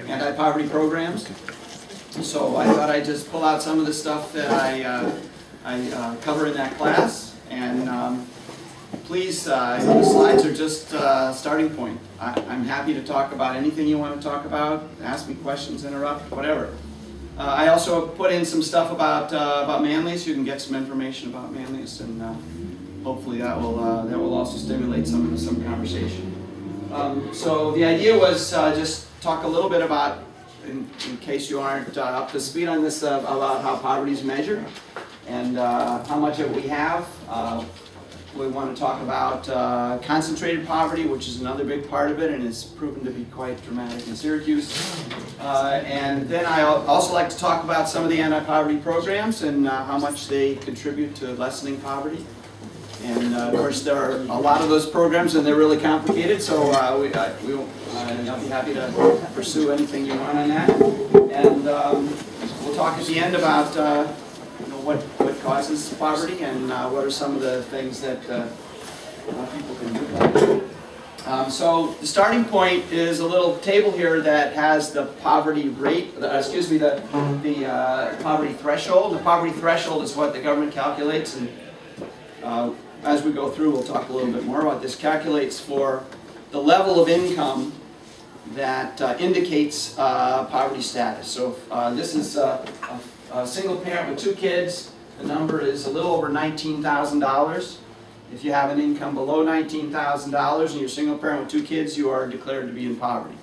anti-poverty programs. So I thought I'd just pull out some of the stuff that I cover in that class, and please, the slides are just a starting point. I'm happy to talk about anything you want to talk about, ask me questions, interrupt, whatever. I also put in some stuff about Manlius. You can get some information about Manlius, and hopefully that will also stimulate some conversation. So the idea was just talk a little bit about, in case you aren't up to speed on this, about how poverty is measured and how much of it we have. We want to talk about concentrated poverty, which is another big part of it, and it's proven to be quite dramatic in Syracuse. And then I also like to talk about some of the anti-poverty programs and how much they contribute to lessening poverty. And of course, there are a lot of those programs, and they're really complicated. So I'll be happy to pursue anything you want on that. And we'll talk at the end about what causes poverty and what are some of the things that people can do. So the starting point is a little table here that has the poverty rate, the poverty threshold. The poverty threshold is what the government calculates, and as we go through, we'll talk a little bit more about this. Calculates for the level of income that indicates poverty status. So this is a single parent with 2 kids. The number is a little over $19,000. If you have an income below $19,000 and you're a single parent with 2 kids, you are declared to be in poverty.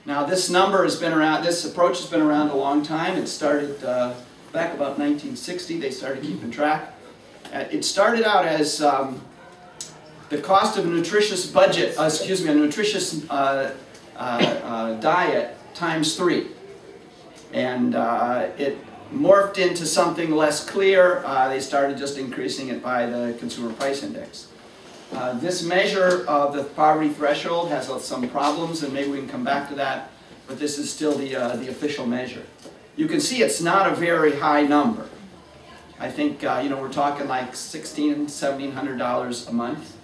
Now this number has been around, this approach has been around a long time. It started back about 1960, they started keeping track. It started out as the cost of a nutritious budget, a nutritious diet times 3. And it morphed into something less clear. They started just increasing it by the consumer price index. This measure of the poverty threshold has some problems, and maybe we can come back to that, but this is still the official measure. You can see it's not a very high number. I think we're talking like $1,600, $1,700 a month,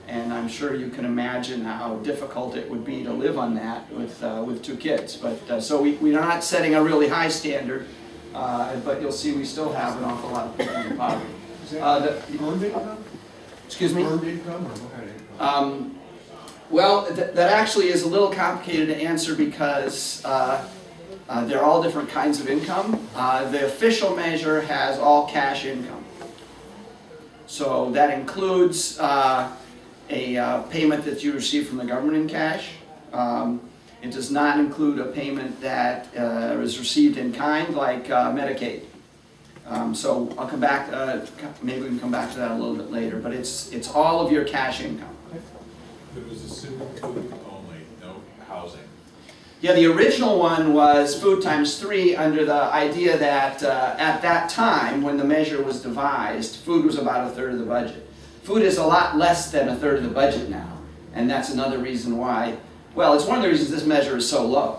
and I'm sure you can imagine how difficult it would be to live on that with 2 kids. But so we are not setting a really high standard. But you'll see we still have an awful lot of people in poverty. Earned income? Excuse me? Earned income or what kind of income? Well, that actually is a little complicated to answer because they're all different kinds of income. The official measure has all cash income. So that includes a payment that you receive from the government in cash. It does not include a payment that is received in kind, like Medicaid. So I'll come back. Maybe we can come back to that a little bit later. But it's all of your cash income. It was assumed food only, no housing. Yeah, the original one was food times 3 under the idea that at that time, when the measure was devised, food was about 1/3 of the budget. Food is a lot less than 1/3 of the budget now, and that's another reason why. Well, it's one of the reasons this measure is so low,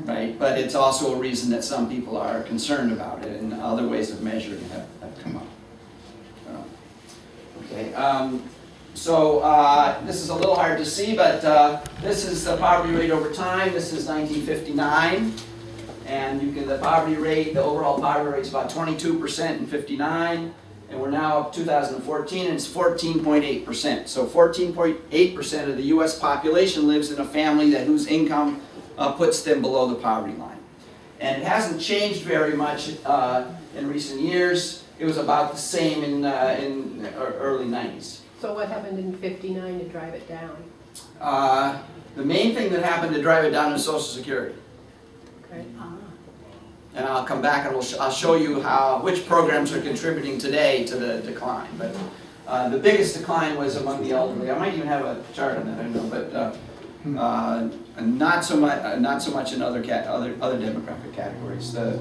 right? But it's also a reason that some people are concerned about it, and other ways of measuring it have come up. This is a little hard to see, but this is the poverty rate over time. This is 1959, and the poverty rate, the overall poverty rate is about 22% in '59. And we're now up 2014, and it's 14.8%. So 14.8% of the U.S. population lives in a family whose income puts them below the poverty line. And it hasn't changed very much in recent years. It was about the same in the early 90s. So what happened in '59 to drive it down? The main thing that happened to drive it down is Social Security. Okay. And I'll come back and I'll show you which programs are contributing today to the decline. But the biggest decline was among the elderly. I might even have a chart on that, I don't know, but not so much in other demographic categories. The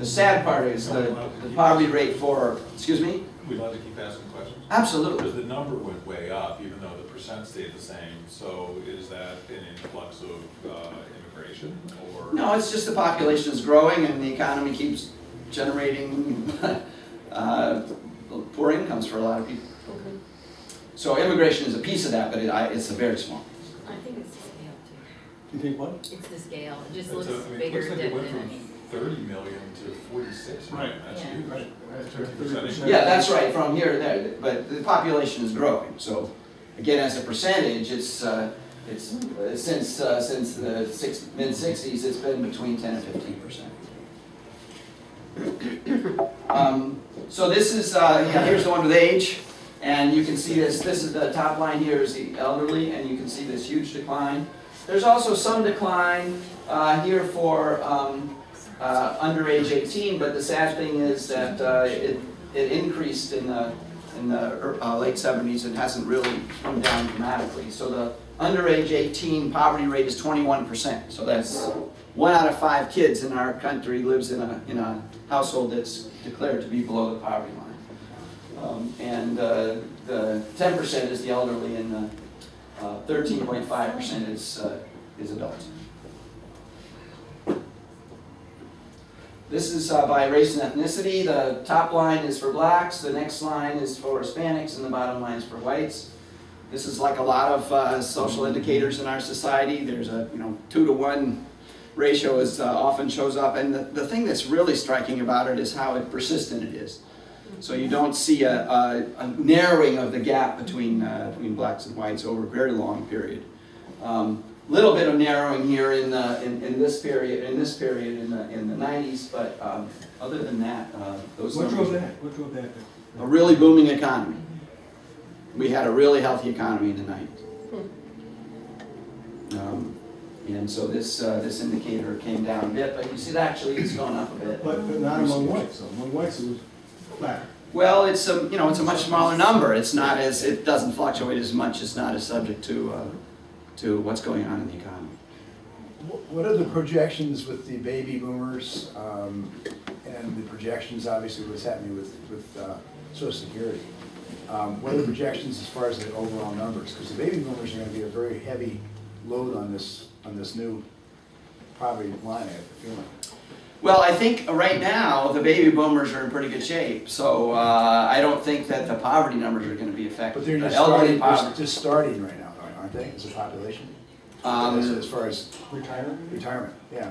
sad part is the poverty rate for. Excuse me. Are we allowed to keep asking questions? Absolutely. Because the number went way up, even though the percent stayed the same. So is that an influx of immigration, or? No, it's just the population is growing and the economy keeps generating poor incomes for a lot of people. So immigration is a piece of that, but it's a very small piece. I think it's the scale too. You think what? It's the scale, it just It's looks a- I mean, it bigger looks like than it went any. from 30 million to 46 million, that's Yeah. huge. Right. That's 50% Yeah, that's right, from here to there, but the population is growing, so again, as a percentage, it's since the mid-60s, it's been between 10 and 15%. So this is, yeah, here's the one with age, and you can see this is the top line here is the elderly, and you can see this huge decline. There's also some decline here for under age 18, but the sad thing is that it increased in the late 70s and hasn't really come down dramatically. So the under age 18 poverty rate is 21%. So that's 1 out of 5 kids in our country lives in a household that's declared to be below the poverty line. And the 10% is the elderly, and the 13.5% is adults. This is by race and ethnicity. The top line is for blacks, the next line is for Hispanics, and the bottom line is for whites. This is like a lot of social indicators in our society. There's a 2-to-1 ratio often shows up, and the thing that's really striking about it is how persistent it is. So you don't see a narrowing of the gap between blacks and whites over a very long period. Little bit of narrowing here in this period in the 90s, but other than that, those What numbers. drove that? What drove that? A really booming economy. We had a really healthy economy in the 90s. And so this indicator came down a bit, but you see that actually it's gone up a bit. But not among whites. So among whites it was flat. Well, it's a it's a much smaller number. It doesn't fluctuate as much. It's not as subject to what's going on in the economy. What are the projections with the baby boomers and the projections, obviously, what's happening with Social Security? What are the projections as far as the overall numbers? Because the baby boomers are going to be a very heavy load on this new poverty line, I have a feeling. Well, I think right now the baby boomers are in pretty good shape. So I don't think that the poverty numbers are going to be affected. But they're just starting right now, aren't they, as a population? As far as retirement, yeah.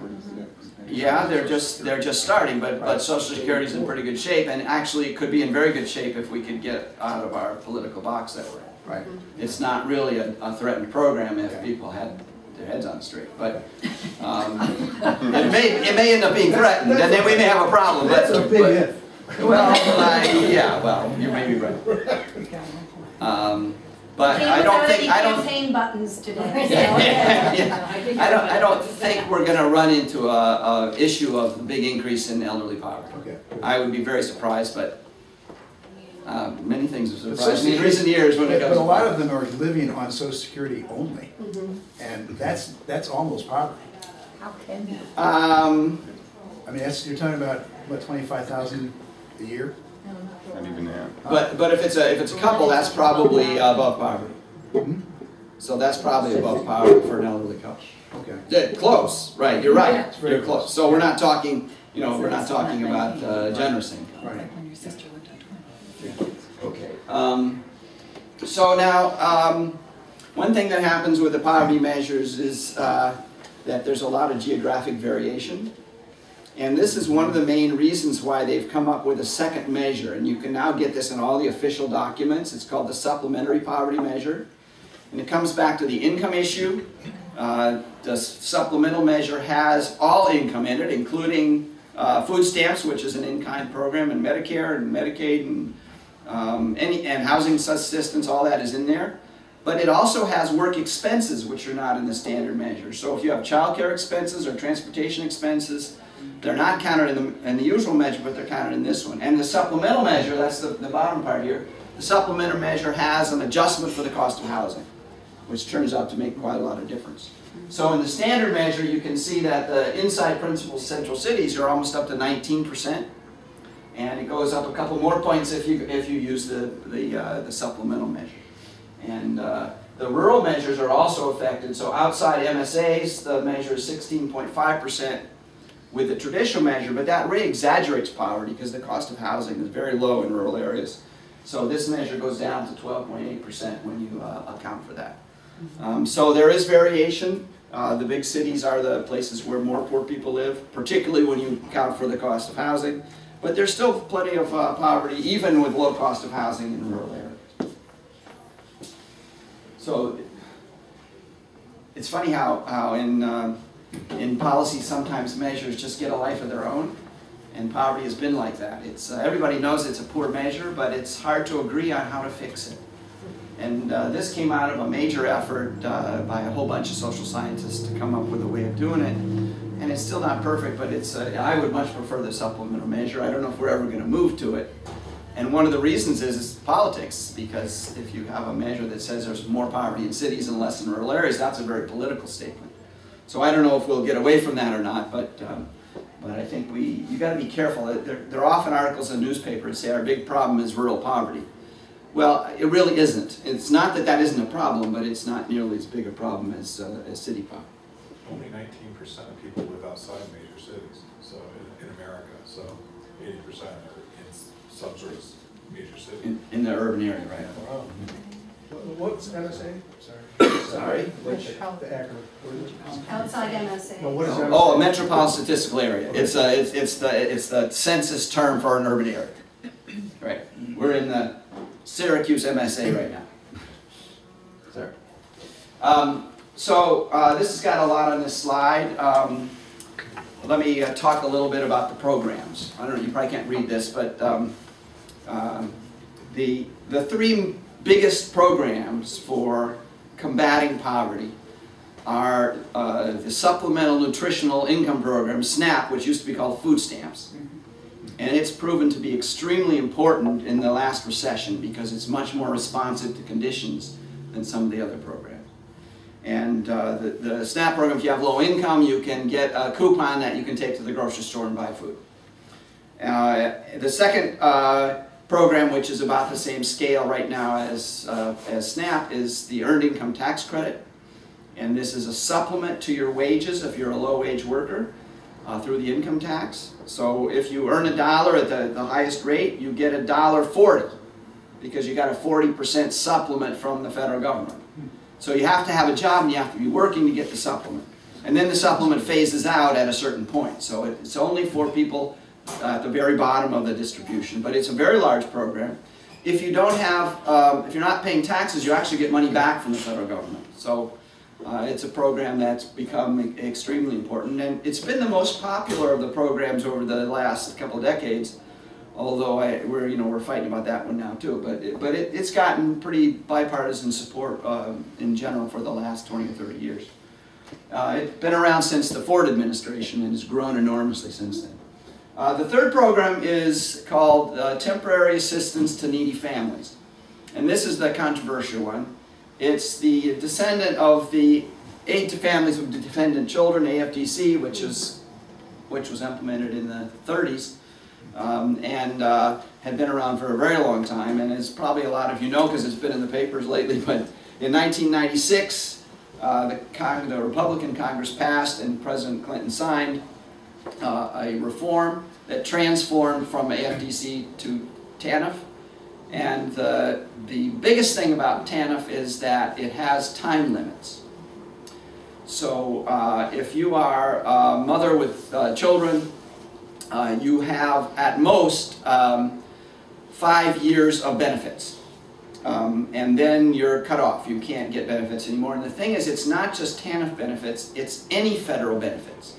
Yeah, they're just starting, but Social Security is in pretty good shape, and actually it could be in very good shape if we could get out of our political box that we're in. Right. It's not really a threatened program if people had their heads on straight, but it may end up being threatened, and then we may have a problem. That's a big if. Well, yeah, well, you may be right. But I don't think campaign buttons today. I don't think we're going to run into a issue of a big increase in elderly poverty. Okay. I would be very surprised, but many things have surprised me in recent years when it comes. But a lot of them are living on Social Security only, and that's almost poverty. How can you? I mean, you're talking about what, 25,000 a year? Not even that. But if it's a couple, that's probably above poverty. So that's probably above poverty for an elderly couple. Okay. Yeah, close, right? You're right. It's very You're close. So we're not talking, we're not talking about generous income. Right. Okay. So now, one thing that happens with the poverty measures is that there's a lot of geographic variation. And this is one of the main reasons why they've come up with a second measure. And you can now get this in all the official documents. It's called the supplementary poverty measure. And it comes back to the income issue. The supplemental measure has all income in it, including food stamps, which is an in-kind program, and Medicare and Medicaid and housing assistance, all that is in there. But it also has work expenses, which are not in the standard measure. So if you have child care expenses or transportation expenses, they're not counted in the usual measure, but they're counted in this one. And the supplemental measure, that's the bottom part here, the supplemental measure has an adjustment for the cost of housing, which turns out to make quite a lot of difference. So in the standard measure, you can see that the inside principal central cities are almost up to 19%. And it goes up a couple more points if you use the supplemental measure. And the rural measures are also affected. So outside MSAs, the measure is 16.5% with the traditional measure, but that really exaggerates poverty because the cost of housing is very low in rural areas. So this measure goes down to 12.8% when you account for that. So there is variation. The big cities are the places where more poor people live, particularly when you account for the cost of housing. But there's still plenty of poverty, even with low cost of housing in rural areas. So it's funny how in policy sometimes measures just get a life of their own, and poverty has been like that. It's everybody knows it's a poor measure, but it's hard to agree on how to fix it. And this came out of a major effort by a whole bunch of social scientists to come up with a way of doing it. And it's still not perfect, but it's I would much prefer the supplemental measure. I don't know if we're ever going to move to it. And one of the reasons is politics, because if you have a measure that says there's more poverty in cities and less in rural areas, that's a very political statement. So I don't know if we'll get away from that or not, but I think you got to be careful. There are often articles in the newspaper that say our big problem is rural poverty. Well, it really isn't. It's not that that isn't a problem, but it's not nearly as big a problem as city poverty. Only 19% of people live outside major cities, so in America, so 80% are in some sort of major city. In the urban area, right? Wow. What's MSA? Sorry. Sorry? The acronym. What is it? Outside MSA. No, what is MSA? Oh, a metropolitan statistical area. It's the census term for an urban area. Right. We're in the Syracuse MSA right now. Sorry. This has got a lot on this slide. Let me talk a little bit about the programs. I don't know, you probably can't read this, but the three biggest programs for combating poverty are the Supplemental Nutritional Income Program, SNAP, which used to be called food stamps. And it's proven to be extremely important in the last recession because it's much more responsive to conditions than some of the other programs. And the SNAP program, if you have low income, you can get a coupon that you can take to the grocery store and buy food. The second program, which is about the same scale right now as SNAP, is the Earned Income Tax Credit. And this is a supplement to your wages if you're a low-wage worker through the income tax. So if you earn $1 at the highest rate, you get $1.40 because you got a 40% supplement from the federal government. So you have to have a job and you have to be working to get the supplement. And then the supplement phases out at a certain point. So it's only for people at the very bottom of the distribution, but it's a very large program. If you don't have, if you're not paying taxes, you actually get money back from the federal government. So it's a program that's become extremely important, and it's been the most popular of the programs over the last couple of decades. Although we're fighting about that one now too, but it's gotten pretty bipartisan support in general for the last 20 or 30 years. It's been around since the Ford administration and has grown enormously since then. The third program is called Temporary Assistance to Needy Families, and this is the controversial one. It's the descendant of the Aid to Families of Dependent Children, AFDC, which was implemented in the 30s. And had been around for a very long time, and as probably a lot of you know because it's been in the papers lately, but in 1996 the Republican Congress passed and President Clinton signed a reform that transformed from AFDC to TANF. And the biggest thing about TANF is that it has time limits. So if you are a mother with children, you have at most 5 years of benefits, and then you're cut off. You can't get benefits anymore. And the thing is, it's not just TANF benefits, it's any federal benefits.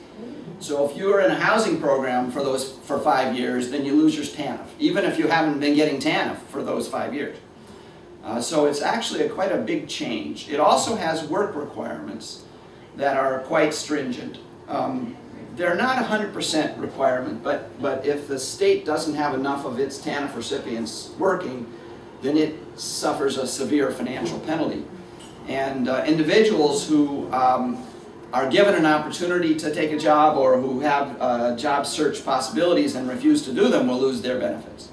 So if you are in a housing program for 5 years, then you lose your TANF, even if you haven't been getting TANF for those 5 years. So it's actually quite a big change. It also has work requirements that are quite stringent. They're not 100% requirement, but if the state doesn't have enough of its TANF recipients working, then it suffers a severe financial penalty. And individuals who are given an opportunity to take a job or who have job search possibilities and refuse to do them will lose their benefits.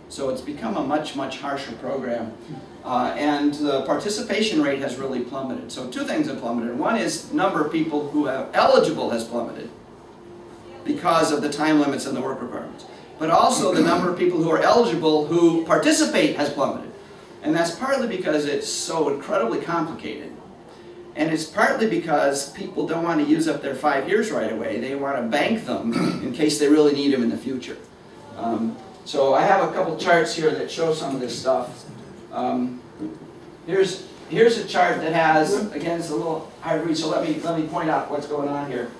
So it's become a much, much harsher program. And the participation rate has really plummeted. So two things have plummeted. One is the number of people who are eligible has plummeted because of the time limits and the work requirements. But also the number of people who are eligible who participate has plummeted. And that's partly because it's so incredibly complicated. And it's partly because people don't want to use up their 5 years right away. They want to bank them in case they really need them in the future. So I have a couple charts here that show some of this stuff. Here's a chart that has, again, it's a little hard to read, so let me point out what's going on here.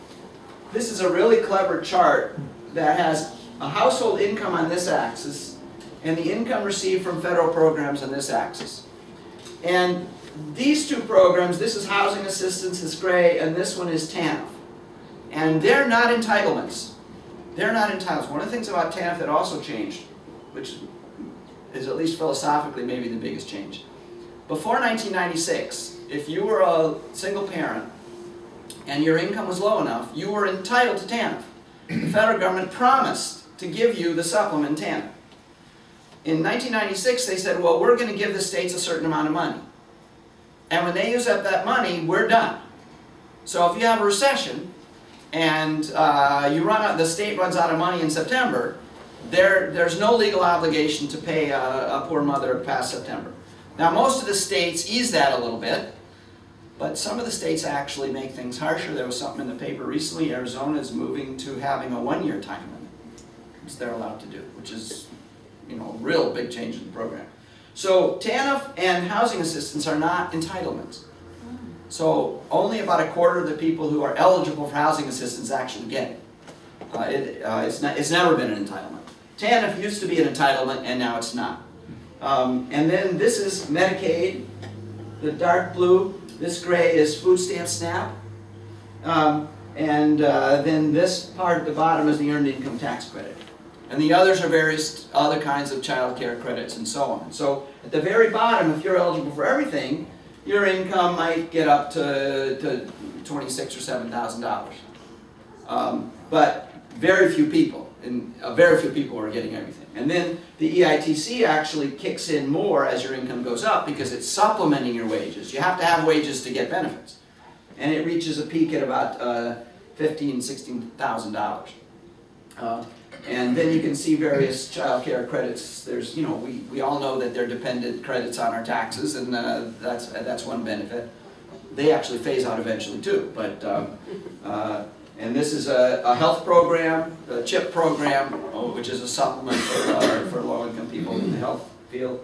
This is a really clever chart that has a household income on this axis and the income received from federal programs on this axis. And these two programs, this is housing assistance, is gray, and this one is TANF. And they're not entitlements. They're not entitlements. One of the things about TANF that also changed, which is at least philosophically maybe the biggest change. Before 1996, if you were a single parent and your income was low enough, you were entitled to TANF. The federal government promised to give you the supplement TANF. In 1996, they said, well, we're going to give the states a certain amount of money. And when they use up that money, we're done. So if you have a recession and the state runs out of money in September, there's no legal obligation to pay a poor mother past September. Now, most of the states ease that a little bit, but some of the states actually make things harsher. There was something in the paper recently. Arizona is moving to having a 1-year time limit, which they're allowed to do, which is, you know, a real big change in the program. So TANF and housing assistance are not entitlements. So only about a quarter of the people who are eligible for housing assistance actually get it. It's never been an entitlement. TANF used to be an entitlement, and now it's not. And then this is Medicaid, the dark blue. This gray is food stamp SNAP. Then this part at the bottom is the earned income tax credit. And the others are various other kinds of child care credits and so on. So at the very bottom, if you're eligible for everything, your income might get up to $26,000 or $7,000. But very few people, are getting everything. And then the EITC actually kicks in more as your income goes up because it's supplementing your wages. You have to have wages to get benefits. And it reaches a peak at about $15,000, $16,000. And then you can see various child care credits. There's, you know, we all know that they're dependent credits on our taxes, and that's one benefit. They actually phase out eventually too. But and this is a health program, the CHIP program, which is a supplement for low-income people in the health field.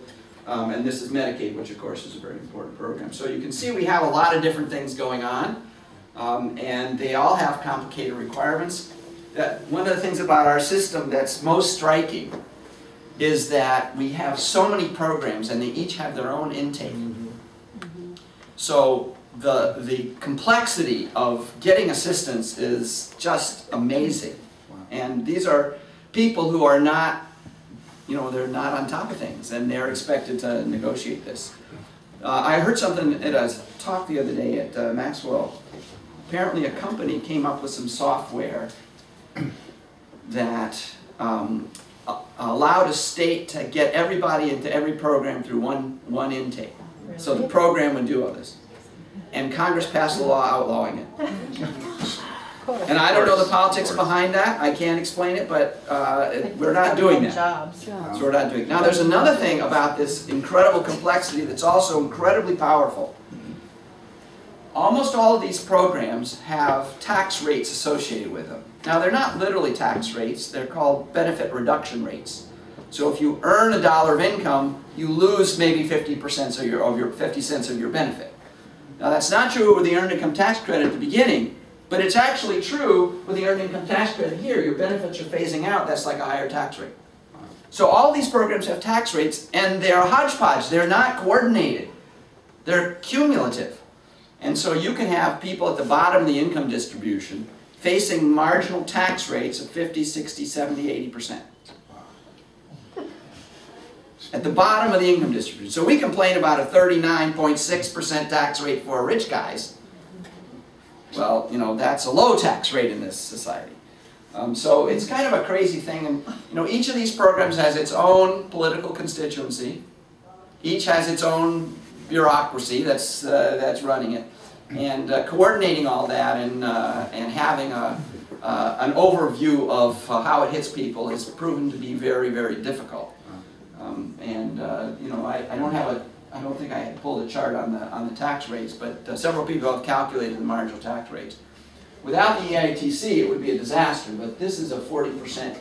And this is Medicaid, which of course is a very important program. So you can see we have a lot of different things going on, and they all have complicated requirements. One of the things about our system that's most striking is that we have so many programs and they each have their own intake. So the complexity of getting assistance is just amazing. And these are people who are not, you know, they're not on top of things and they're expected to negotiate this. I heard something at a talk the other day at Maxwell. Apparently a company came up with some software that allowed a state to get everybody into every program through one intake. Really? So the program would do all this. And Congress passed a law outlawing it. And I don't know the politics behind that. I can't explain it, but we're not doing that. So we're not doing it. Now there's another thing about this incredible complexity that's also incredibly powerful. Almost all of these programs have tax rates associated with them. Now they're not literally tax rates, they're called benefit reduction rates. So if you earn $1 of income, you lose maybe 50% of your 50 cents of your benefit. Now that's not true with the earned income tax credit at the beginning, but it's actually true with the earned income tax credit here. Your benefits are phasing out, that's like a higher tax rate. So all these programs have tax rates and they're a hodgepodge, they're not coordinated. They're cumulative. And so you can have people at the bottom of the income distribution facing marginal tax rates of 50, 60, 70, 80%. At the bottom of the income distribution. So we complain about a 39.6% tax rate for rich guys. Well, you know, that's a low tax rate in this society. So it's kind of a crazy thing. And, you know, each of these programs has its own political constituency. Each has its own bureaucracy that's running it, and coordinating all that and having an overview of how it hits people has proven to be very, very difficult. You know, I don't have I don't think I had pulled a chart on the tax rates, but several people have calculated the marginal tax rates. Without the EITC, it would be a disaster, but this is a 40%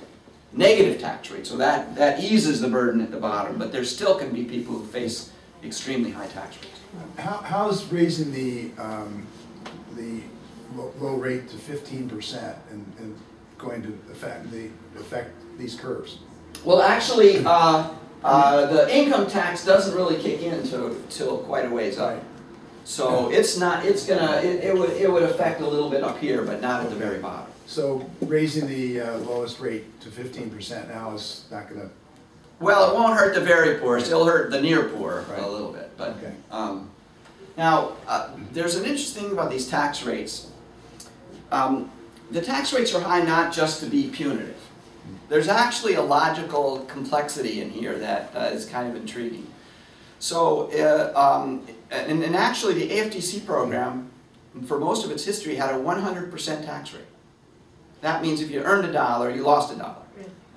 negative tax rate, so that eases the burden at the bottom, but there still can be people who face extremely high tax rates. How's raising the low rate to 15% and going to affect these curves? Well, actually, the income tax doesn't really kick in till quite a ways up. Right. So it's not. It would affect a little bit up here, but not at the very bottom. So raising the lowest rate to 15% now is not going to. Well, it won't hurt the very poor. It'll hurt the near poor Right. a little bit. But Okay. now there's an interesting thing about these tax rates. The tax rates are high not just to be punitive. There's actually a logical complexity in here that is kind of intriguing. So, and actually the AFTC program, for most of its history, had a 100% tax rate. That means if you earned $1, you lost $1.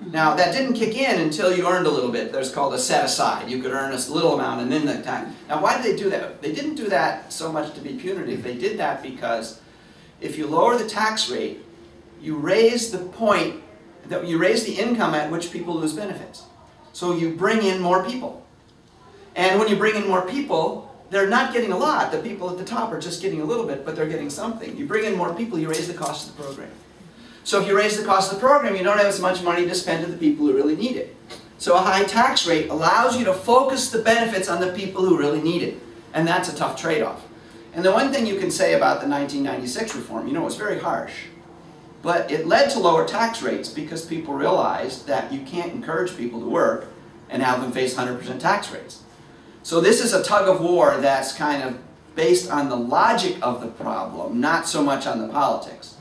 Now, that didn't kick in until you earned a little bit. There's called a set aside. You could earn a little amount and then the tax. Now, why did they do that? They didn't do that so much to be punitive. They did that because if you lower the tax rate, you raise the point, that you raise the income at which people lose benefits. So you bring in more people. And when you bring in more people, they're not getting a lot. The people at the top are just getting a little bit, but they're getting something. You bring in more people, you raise the cost of the program. So if you raise the cost of the program, you don't have as much money to spend to the people who really need it. So a high tax rate allows you to focus the benefits on the people who really need it. And that's a tough trade-off. And the one thing you can say about the 1996 reform, it was very harsh. But it led to lower tax rates because people realized that you can't encourage people to work and have them face 100% tax rates. So this is a tug of war that's kind of based on the logic of the problem, not so much on the politics.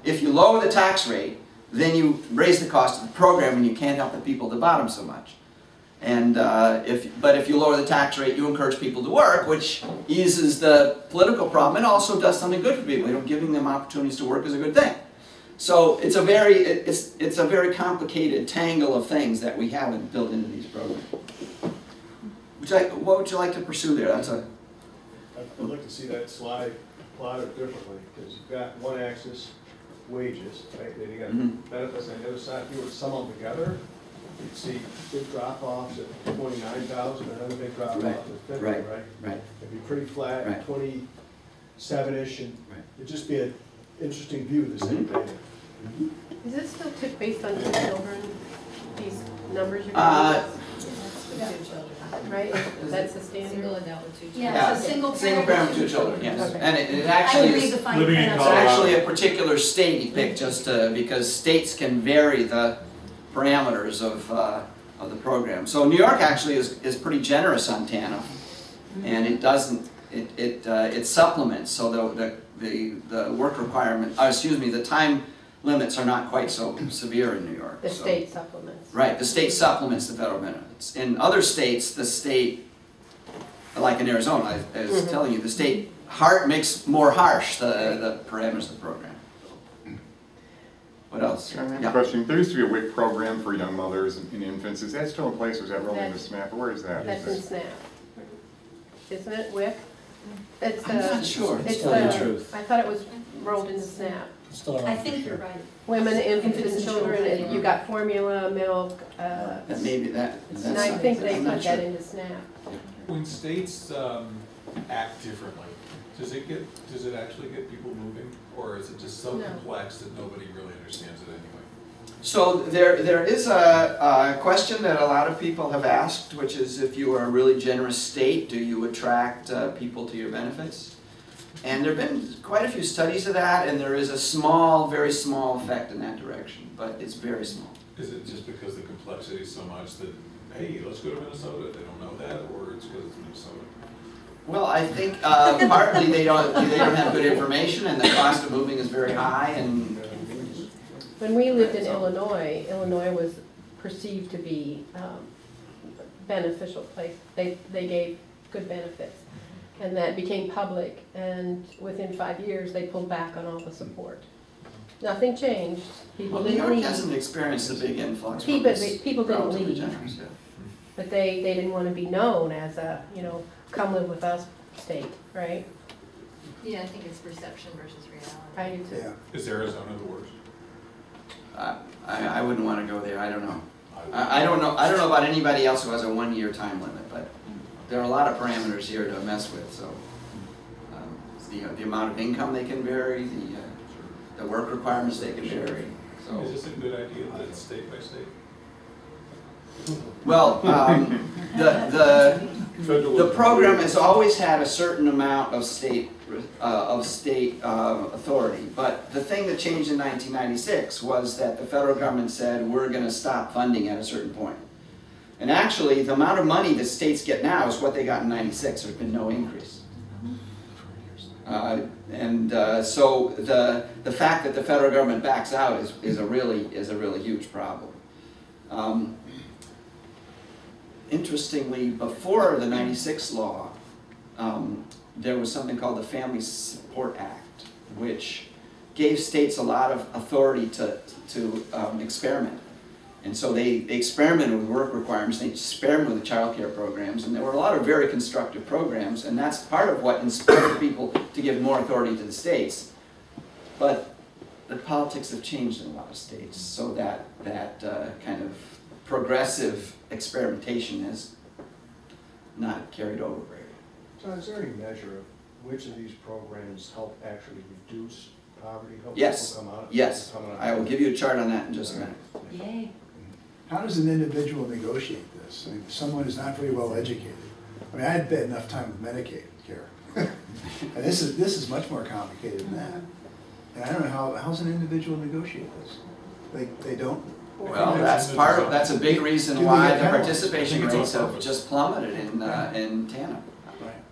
If you lower the tax rate, then you raise the cost of the program and you can't help the people at the bottom so much. And but if you lower the tax rate, you encourage people to work, which eases the political problem and also does something good for people. Giving them opportunities to work is a good thing. So it's a very complicated tangle of things that we haven't built into these programs. What would you like to pursue there? I'd like to see that slide plotted differently, because you've got one axis, wages, right? Then you got benefits on the other side. If you were to sum them together, you'd see big drop-offs at 29,000 and another big drop-off at 50, right? Right. It'd be pretty flat, Right. 27-ish, and it'd just be an interesting view of the same data. Is it still based on 2 children, these numbers you're giving us? Right, that's the standard? Single adult with 2 children. Yeah, it's a single parent with 2 children, yes. Okay. And it I actually read is, the fine living in print. it's actually a particular state he picked just because states can vary the parameters of the program. So New York actually is pretty generous on TANF, and it doesn't, it supplements, so the work requirement, the time limits are not quite so severe in New York. The so. state supplements. Right, the state supplements the federal benefits. In other states, the state, like in Arizona, I was telling you, the state makes more harsh the parameters of the program. What else? I have a question. There used to be a WIC program for young mothers and infants. Is that still in place, or is that rolling the SNAP? Where is that? That's in SNAP. Isn't it, WIC? It's I'm not sure, it's to tell you the truth. I thought it was rolled into SNAP. I think you're right. Women, infants, and children, you got formula, milk, That maybe that. and I think they put that into SNAP. When states act differently, does it actually get people moving, or is it just so complex that nobody really understands it anyway? So there is a question that a lot of people have asked, which is if you are a really generous state, do you attract people to your benefits? And there have been quite a few studies of that, and there is a small, very small effect in that direction, but it's very small. Is it just because the complexity is so much that, hey, let's go to Minnesota, they don't know that, or it's because it's Minnesota? Well, I think partly they don't have good information, and the cost of moving is very high. And When we lived in Illinois, Illinois was perceived to be beneficial place. They gave good benefits. And that became public, and within 5 years, they pulled back on all the support. Nothing changed. People well, New didn't York leave. hasn't experienced a big influx. People didn't Relatively leave. generous, yeah. But they didn't want to be known as a, come live with us state, right? Yeah, I think it's perception versus reality. I do too. Yeah. Is Arizona the worst? I wouldn't want to go there, I don't know. I don't know about anybody else who has a 1-year time limit, but there are a lot of parameters here to mess with, so. The amount of income they can vary, the work requirements they can vary, so. Is this a good idea that it's state by state? Well, the program has always had a certain amount of state authority, but the thing that changed in 1996 was that the federal government said we're going to stop funding at a certain point. And actually, the amount of money that states get now is what they got in '96. There's been no increase. So the fact that the federal government backs out is a really huge problem. Interestingly, before the '96 law, there was something called the Family Support Act, which gave states a lot of authority to experiment. And so they experimented with work requirements, they experimented with child care programs, and there were a lot of very constructive programs, and that's part of what inspired people to give more authority to the states. But the politics have changed in a lot of states, so that kind of progressive experimentation has not carried over very well. So is there any measure of which of these programs help actually reduce poverty, help Yes, people come out? yes. Come out? I will give you a chart on that in just a minute. Yay. How does an individual negotiate this? I mean, someone who's not very well educated. I mean, I had enough time with Medicaid care. And this is much more complicated than that. And I don't know how's an individual negotiate this? They don't. Well, that's a big reason why the participation rates have just plummeted in TANF.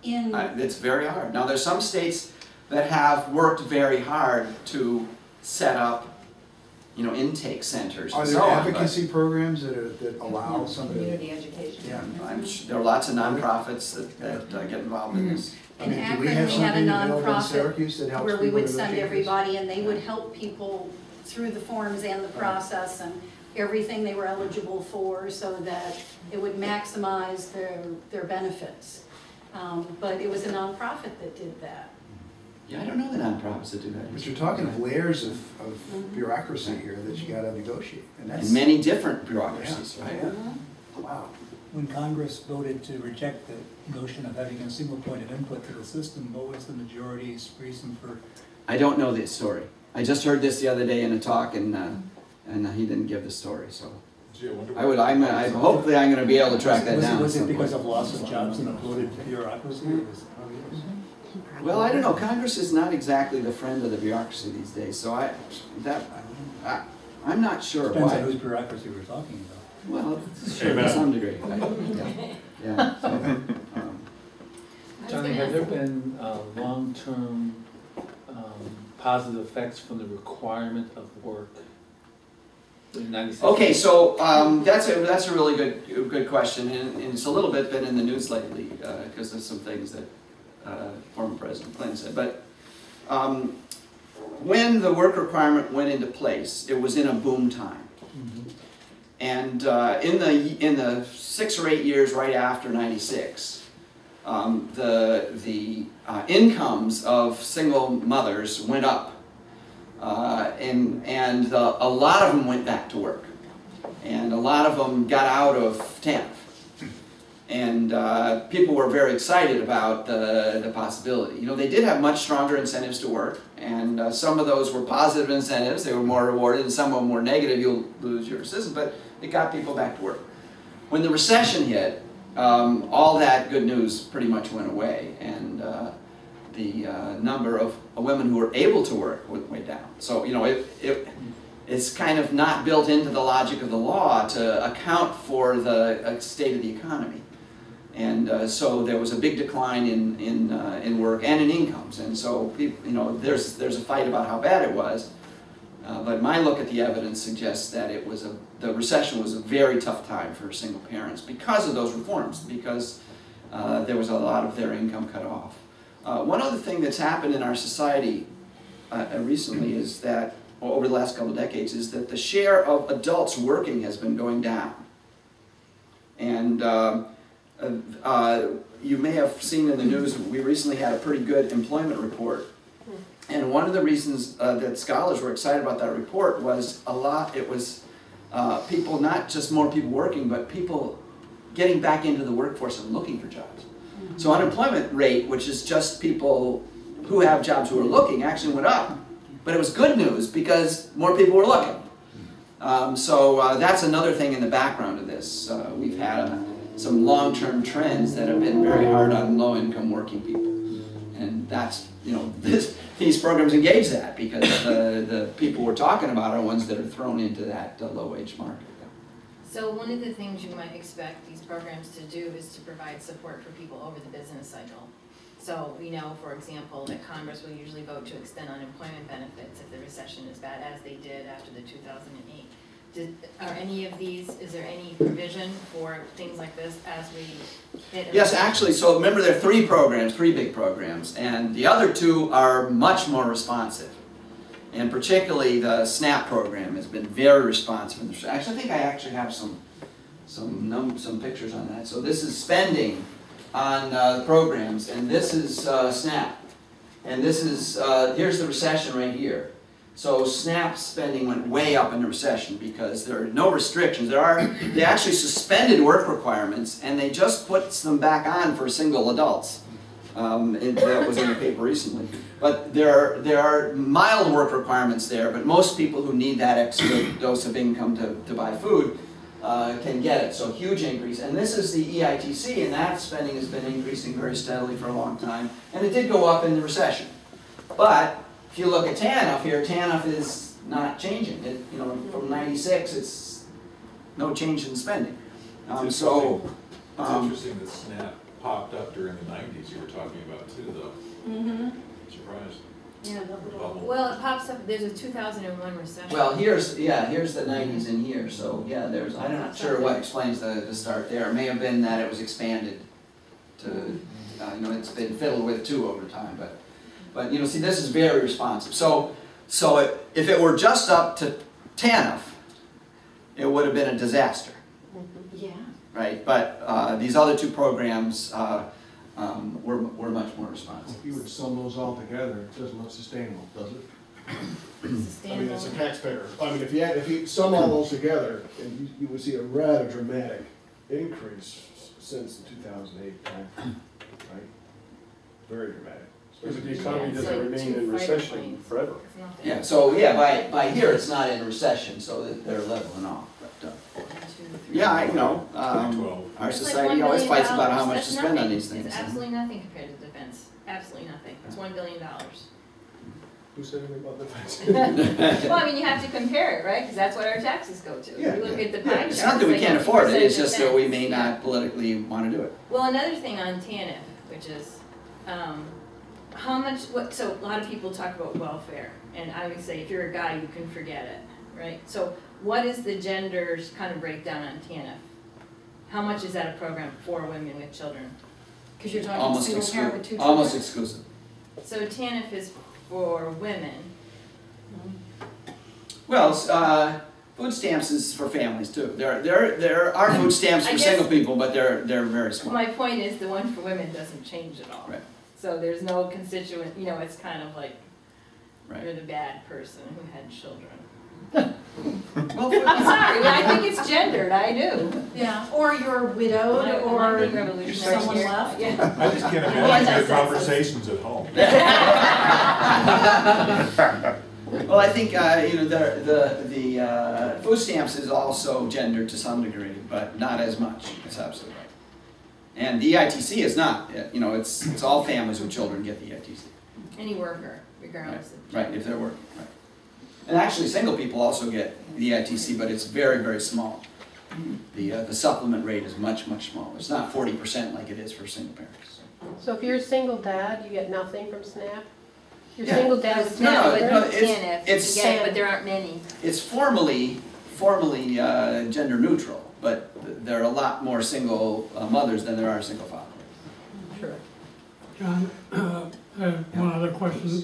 It's very hard. Now, there's some states that have worked very hard to set up, intake centers Are and there so on. advocacy programs that allow somebody? Community education. Yeah. There are lots of nonprofits that get involved in this. In do Akron, we have we had a something available in nonprofit Syracuse that helps where we people would send negotiate this? everybody and they would help people through the forms and the process and everything they were eligible for so that it would maximize their benefits. But it was a nonprofit that did that. Yeah, I don't know the nonprofits that do that. But you're talking of layers of bureaucracy here that you gotta negotiate. And that's, And many different bureaucracies, right? wow. When Congress voted to reject the notion of having a single point of input to the system, what was the majority's reason for? I don't know the story. I just heard this the other day in a talk, and he didn't give the story. So Gee, I wonder hopefully I'm going to be able to track that down. Was it because of loss of jobs and a bloated bureaucracy? Well, I don't know. Congress is not exactly the friend of the bureaucracy these days, so I'm not sure Depends why. on whose bureaucracy we're talking about. Well, sure, to some degree. Yeah. So, Johnny, have there been long-term positive effects from the requirement of work in '96? okay, so that's a really good question, and it's a little bit been in the news lately because of some things that former President Clinton said. But when the work requirement went into place, it was in a boom time. And in the 6 or 8 years right after '96, the incomes of single mothers went up, and a lot of them went back to work, and a lot of them got out of TANF, and people were very excited about the possibility. They did have much stronger incentives to work, and some of those were positive incentives. They were more rewarded, and some of them were negative. You'll lose your assistance, but it got people back to work. When the recession hit, all that good news pretty much went away, and the number of women who were able to work went way down. So it's kind of not built into the logic of the law to account for the state of the economy, and so there was a big decline in work and in incomes, and so people, there's a fight about how bad it was. But my look at the evidence suggests that the recession was a very tough time for single parents because of those reforms, because there was a lot of their income cut off. One other thing that's happened in our society recently is that, over the last couple of decades, is that the share of adults working has been going down. And you may have seen in the news, we recently had a pretty good employment report. And one of the reasons that scholars were excited about that report was people, not just more people working, but people getting back into the workforce and looking for jobs. So unemployment rate, which is just people who have jobs who are looking, actually went up. But it was good news because more people were looking. So that's another thing in the background of this. We've had some long-term trends that have been very hard on low-income working people. And that's, these programs engage that because the people we're talking about are ones that are thrown into that low-wage market. So one of the things you might expect these programs to do is to provide support for people over the business cycle. So we know, for example, that Congress will usually vote to extend unemployment benefits if the recession is bad, as they did after the 2008. Are any of these, is there any provision for things like this as we hit? Yes, actually, so remember there are three big programs, and the other two are much more responsive. And particularly the SNAP program has been very responsive. Actually, I think I actually have some pictures on that. So this is spending on the programs, and this is SNAP. And this is, here's the recession right here. So SNAP spending went way up in the recession because there are no restrictions. They actually suspended work requirements, and they just put them back on for single adults. That was in the paper recently. But there are mild work requirements there, but most people who need that extra dose of income to buy food can get it. So huge increase. And this is the EITC, and that spending has been increasing very steadily for a long time. And it did go up in the recession. But if you look at TANF here, TANF is not changing. From 96, it's no change in spending. It's interesting that SNAP popped up during the 90s you were talking about too, though. Mm-hmm. Surprised. Yeah. Well, it pops up, there's a 2001 recession. Well, here's the 90s in here. So yeah, I'm not sure what explains the start there. It may have been that it was expanded to, it's been fiddled with too over time. But see, this is very responsive. So if it were just up to TANF, it would have been a disaster. Yeah. Right, but these other two programs were much more responsive. If you would sum those all together, it doesn't look sustainable, does it? I mean, it's a taxpayer. I mean, if you sum all those together, and you would see a rather dramatic increase since the 2008 time, right? Very dramatic. Because the economy doesn't remain in recession forever. Yeah, so yeah, by here it's not in recession, so they're leveling off. But, our society always fights about how much to spend on these things. It's absolutely nothing compared to defense. Absolutely nothing. It's $1 billion. Who said anything about defense? Well, I mean, you have to compare it, right? Because that's what our taxes go to. Yeah, you look at the pie chart. It's not that we can't afford it, it's just that we may defense. not politically want to do it. Well, another thing on TANF, which is how much, so a lot of people talk about welfare, and I would say if you're a guy, you can forget it, right? So what is the gender's kind of breakdown on TANF? How much is that a program for women with children? Because you're talking single parent with 2 children. Almost exclusive. So TANF is for women. Well, food stamps is for families too. There are food stamps for single people, but they're very small. My point is the one for women doesn't change at all. Right. So there's no constituent, it's kind of like you're Right. the bad person who had children. Well, I'm sorry, I think it's gendered, I do. Yeah, or you're widowed, or someone left. Yeah. I just can't imagine the conversations at home. Well, I think the food stamps is also gendered to some degree, but not as much. That's absolutely right. And the EITC is not. It's all families with children get the EITC. Any worker, regardless of Right, if they're working. Right. And actually, single people also get the EITC, but it's very, very small. The supplement rate is much, much smaller. It's not 40% like it is for single parents. So if you're a single dad, you get nothing from SNAP? You're Yeah. single dad with No, SNAP, no, right? it's but there aren't many. It's formally gender neutral, but there are a lot more single mothers than there are single fathers. Sure. John, I have one other question.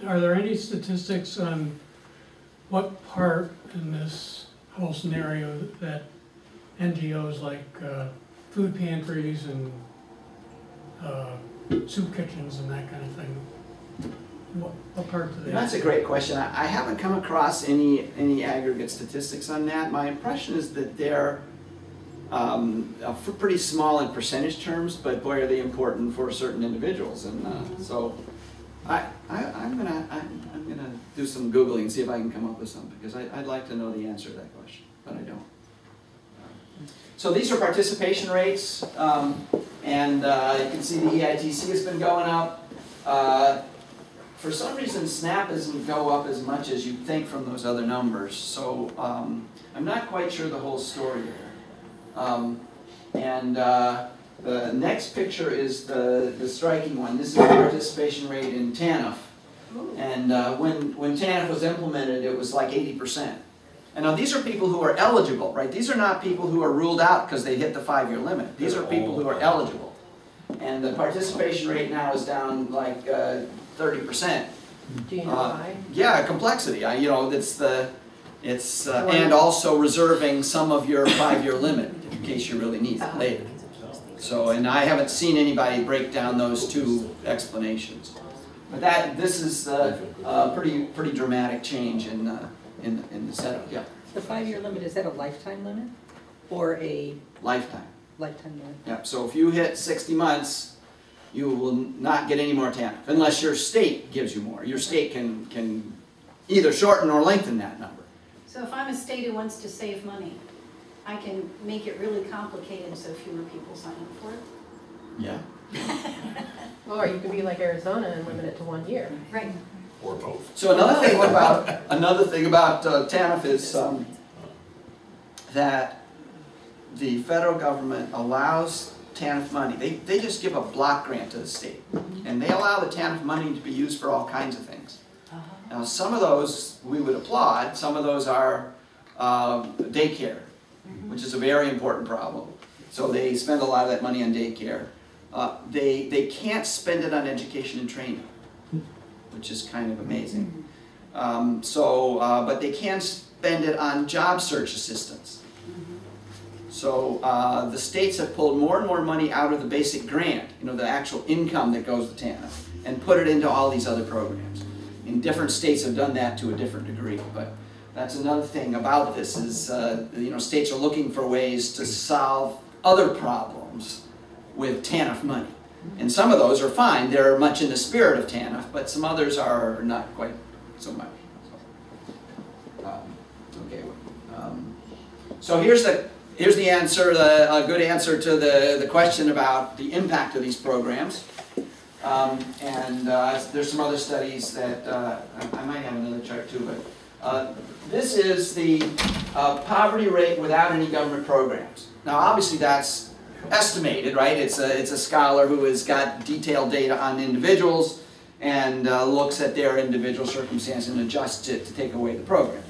Are there any statistics on what part in this whole scenario that NGOs like food pantries and soup kitchens and that kind of thing? What part do they? That's a great question. I haven't come across any aggregate statistics on that. My impression is that they're pretty small in percentage terms, but boy, are they important for certain individuals. And so I'm gonna do some Googling and see if I can come up with something, because I'd like to know the answer to that question, but I don't. So these are participation rates, and you can see the EITC has been going up. For some reason, SNAP doesn't go up as much as you'd think from those other numbers. So I'm not quite sure the whole story there. The next picture is the striking one. This is the participation rate in TANF. And when TANF was implemented, it was like 80%. And now these are people who are eligible, right? These are not people who are ruled out because they hit the 5-year limit. These are people who are eligible. And the participation rate now is down like 30%. Do you know why? Yeah, complexity. You know, and also reserving some of your 5-year limit in case you really need it later. So, and I haven't seen anybody break down those two explanations. But this is a pretty dramatic change in the setup. Yeah. The 5-year limit, is that a lifetime limit or a lifetime? Lifetime limit. Yeah. So if you hit 60 months, you will not get any more TANF unless your state gives you more. Your state can either shorten or lengthen that number. So if I'm a state who wants to save money, I can make it really complicated so fewer people sign up for it? Yeah. Or you can be like Arizona and limit it to 1 year. Right. Or both. So another thing about TANF is that the federal government allows TANF money. They just give a block grant to the state, and they allow the TANF money to be used for all kinds of things. Now, some of those we would applaud. Some of those are daycare, which is a very important problem. So they spend a lot of that money on daycare. They can't spend it on education and training, which is kind of amazing. But they can spend it on job search assistance. So the states have pulled more and more money out of the basic grant, you know, the actual income that goes to TANF, and put it into all these other programs. And different states have done that to a different degree, but that's another thing about this is, you know, states are looking for ways to solve other problems with TANF money. And some of those are fine. They're much in the spirit of TANF, but some others are not quite so much. So here's the answer, a good answer to the question about the impact of these programs. There's some other studies that, I might have another chart too, but this is the poverty rate without any government programs. Now obviously that's estimated, right? It's a scholar who has got detailed data on individuals and looks at their individual circumstance and adjusts it to take away the program.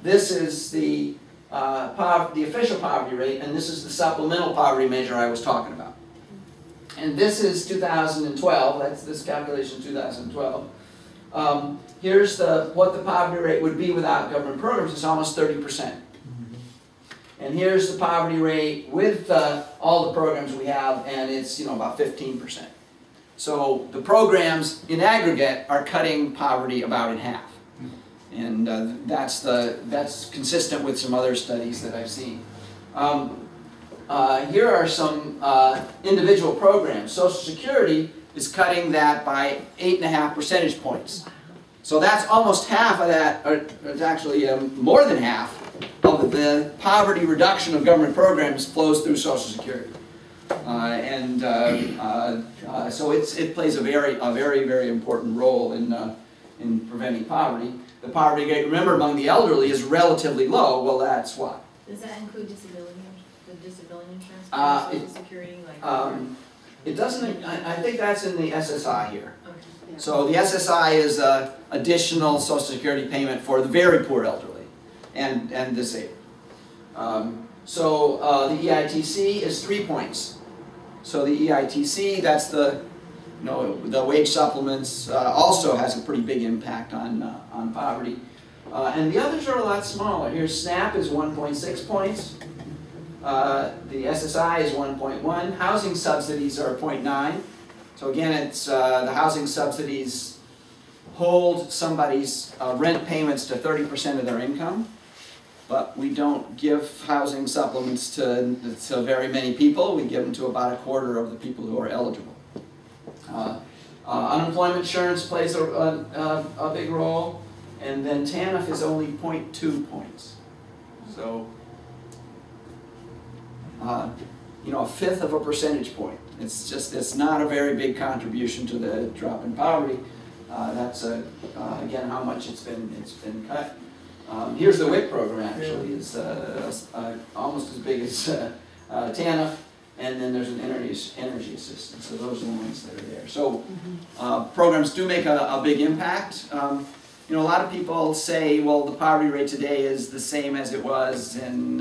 This is the official poverty rate, and this is the supplemental poverty measure I was talking about. And this is 2012. That's this calculation 2012. Here's what the poverty rate would be without government programs. It's almost 30%. And here's the poverty rate with all the programs we have, and it's, you know, about 15%. So the programs in aggregate are cutting poverty about in half, and that's consistent with some other studies that I've seen. Here are some individual programs. Social Security is cutting that by 8.5 percentage points. So that's almost half of that, or it's actually more than half of the poverty reduction of government programs flows through Social Security. So it plays a very important role in preventing poverty. The poverty rate, remember, among the elderly is relatively low. Well, that's why. Does that include disability insurance? Social Security? It doesn't. I think that's in the SSI here. Okay. Yeah. So the SSI is additional Social Security payment for the very poor elderly and disabled. The EITC is 3 points. So the EITC, that's the wage supplements, also has a pretty big impact on poverty. And the others are a lot smaller. Here, SNAP is 1.6 points. The SSI is 1.1. Housing subsidies are 0.9. So again, it's the housing subsidies hold somebody's rent payments to 30% of their income, but we don't give housing supplements to very many people. We give them to about a quarter of the people who are eligible. Unemployment insurance plays a big role, and then TANF is only 0.2 points. So, you know, a fifth of a percentage point. It's not a very big contribution to the drop in poverty. That's again how much it's been cut. Here's the WIC program. Actually, is almost as big as TANF, and then there's an energy assistance. So those are the ones that are there. So programs do make a big impact. You know, a lot of people say, well, the poverty rate today is the same as it was in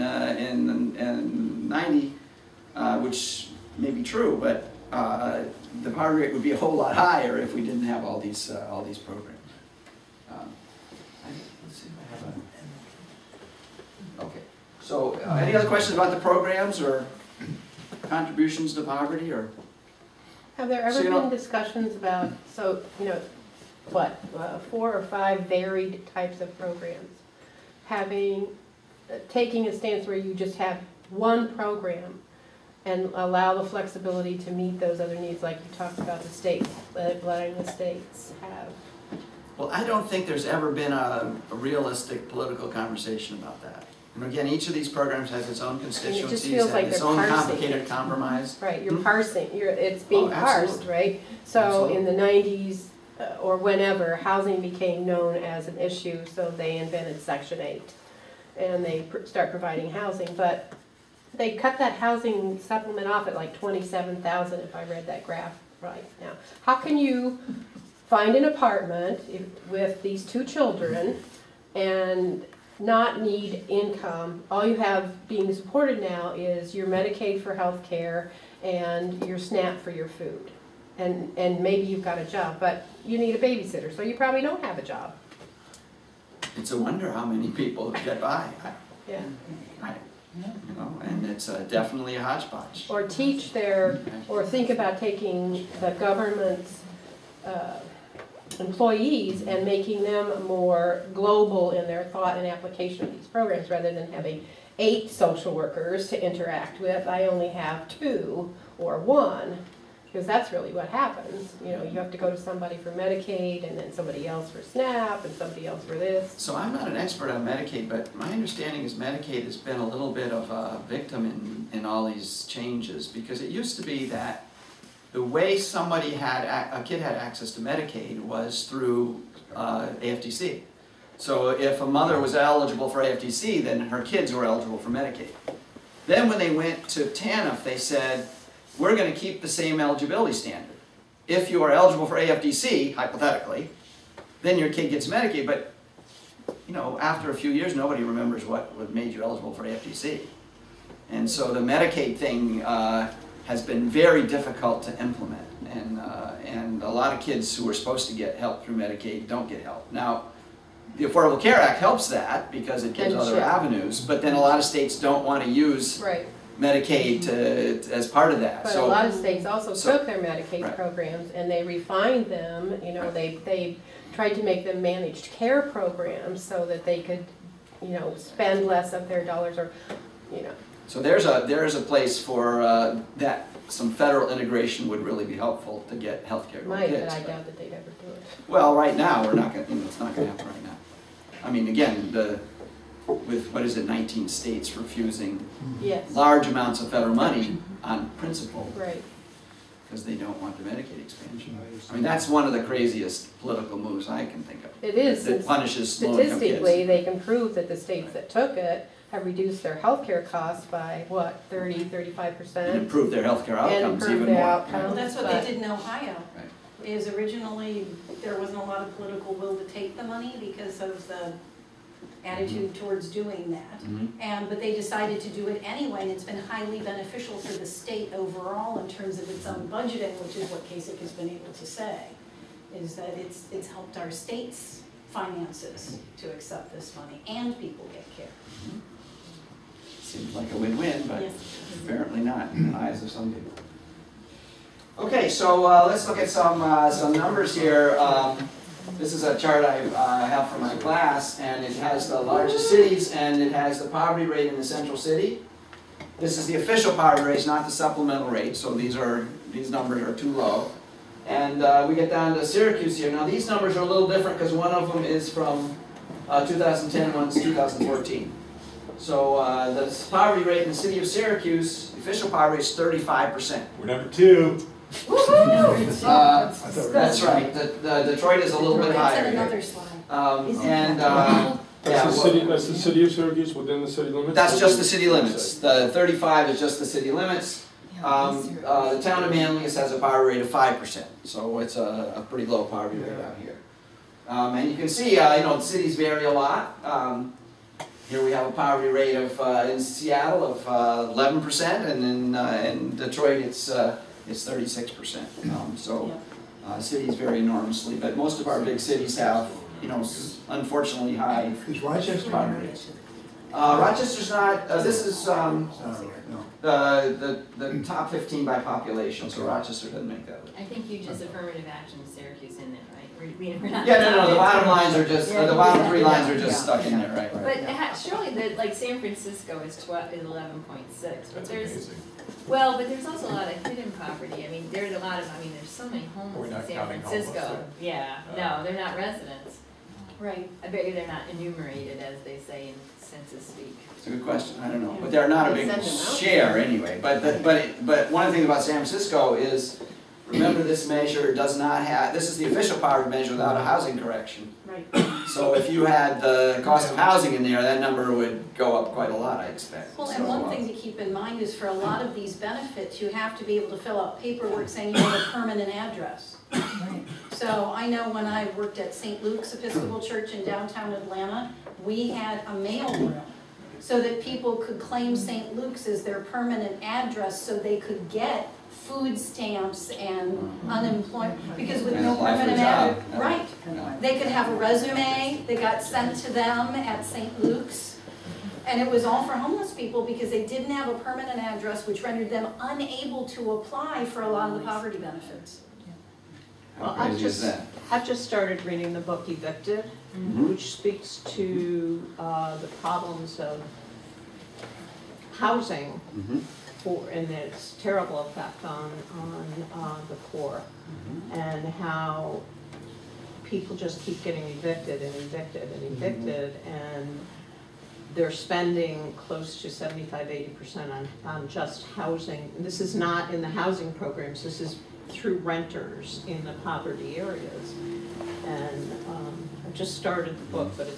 90, which may be true, but the poverty rate would be a whole lot higher if we didn't have all these programs. Let's see if I have a... Okay. So, any other questions about the programs or contributions to poverty, or? Have there ever been discussions about, so, you know, what, 4 or 5 varied types of programs, taking a stance where you just have one program and allow the flexibility to meet those other needs, like you talked about the states, letting the states have? Well, I don't think there's ever been a realistic political conversation about that. And again, each of these programs has its own constituencies and its own complicated compromise. Right, you're parsing, it's being parsed, right? So in the 90s or whenever, housing became known as an issue, so they invented Section 8 and they start providing housing. But they cut that housing supplement off at like $27,000 if I read that graph right now. How can you find an apartment with these 2 children and not need income? All you have being supported now is your Medicaid for health care and your SNAP for your food. And maybe you've got a job, but you need a babysitter, so you probably don't have a job. It's a wonder how many people get by. Yeah. You know, and it's definitely a hodgepodge. Or teach or think about taking the government's employees and making them more global in their thought and application of these programs, rather than having 8 social workers to interact with. I only have 2 or 1, because that's really what happens. You know, you have to go to somebody for Medicaid, and then somebody else for SNAP, and somebody else for this. So I'm not an expert on Medicaid, but my understanding is Medicaid has been a little bit of a victim in all these changes, because it used to be that the way a kid had access to Medicaid was through AFDC. So if a mother was eligible for AFDC, then her kids were eligible for Medicaid. Then when they went to TANF, they said, we're going to keep the same eligibility standard. If you are eligible for AFDC, hypothetically, then your kid gets Medicaid. But, you know, after a few years, nobody remembers what made you eligible for AFDC. And so the Medicaid thing has been very difficult to implement. And a lot of kids who are supposed to get help through Medicaid don't get help. Now, the Affordable Care Act helps that because it gives other avenues, but then a lot of states don't want to use Medicaid as part of that. But a lot of states also took their Medicaid programs and they refined them. You know, they tried to make them managed care programs so that they could, you know, spend less of their dollars, or, you know. So there's a place for that. Some federal integration would really be helpful to get health care to kids. But I doubt that they'd ever do it. Well, right now we're not going. You know, it's not going to happen right now. I mean, again, with what is it, 19 states refusing large amounts of federal money on principle, right? Because they don't want the Medicaid expansion. I mean, that's one of the craziest political moves I can think of. It is. That punishes low-income kids. Statistically, they can prove that the states that took it have reduced their health care costs by, what, 30–35%? And improved their health care outcomes even more. Well, that's what they did in Ohio. Is originally there wasn't a lot of political will to take the money because of the attitude towards doing that. But they decided to do it anyway, and it's been highly beneficial for the state overall in terms of its own budgeting, which is what Kasich has been able to say, is that it's helped our state's finances to accept this money, and people get care. Seems like a win-win, but Yes. apparently not in the eyes of some people. Okay, so let's look at some numbers here. This is a chart I have for my class, and it has the largest cities, and it has the poverty rate in the central city. This is the official poverty rate, not the supplemental rate, so these numbers are too low. And we get down to Syracuse here. Now these numbers are a little different because one of them is from 2010, one's 2014. So the poverty rate in the city of Syracuse, the official poverty rate is 35%. We're number 2. That's right. The Detroit is a little bit higher That's here. another slide. That's the city of Syracuse within the city limits? That's just the city limits. The 35 is just the city limits. The town of Manlius has a poverty rate of 5%, so it's a pretty low poverty rate out here. And you can see, the cities vary a lot. Here we have a poverty rate of in Seattle of 11%, and in Detroit it's 36%. Cities vary enormously, but most of our big cities have, unfortunately high Is Rochester poverty rates. Rochester's not. This is the top 15 by population, so Rochester doesn't make that list. I think you just affirmative action Syracuse in there, right? We're not. Yeah, no. The bottom lines are just the bottom 3 lines are just stuck in there, right? But surely, like San Francisco is 11.6, but That's there's amazing. but there's also a lot of hidden poverty. I mean, there's so many We're homeless not in San counting Francisco. homeless, Yeah, no, they're not residents. Right. I bet you they're not enumerated, as they say in census speak. It's a good question. I don't know, but they're not a big Send them out. share anyway. But one of the things about San Francisco is, remember, this measure does not have. This is the official poverty measure without a housing correction. Right. So if you had the cost of housing in there, that number would go up quite a lot, I expect. Well, and one thing to keep in mind is for a lot of these benefits, you have to be able to fill out paperwork saying you have a permanent address. So I know when I worked at St. Luke's Episcopal Church in downtown Atlanta, we had a mail room so that people could claim St. Luke's as their permanent address so they could get food stamps and unemployment, because with And no apply for a permanent job. address, right. They could have a resume that got sent to them at St. Luke's. And it was all for homeless people because they didn't have a permanent address, which rendered them unable to apply for a lot of the poverty benefits. How crazy is that? I've just started reading the book Evicted, which speaks to the problems of housing and its terrible effect on the poor, and how people just keep getting evicted and evicted and evicted, and they're spending close to 75–80% on just housing. And this is not in the housing programs, this is through renters in the poverty areas. And I've just started the book, but it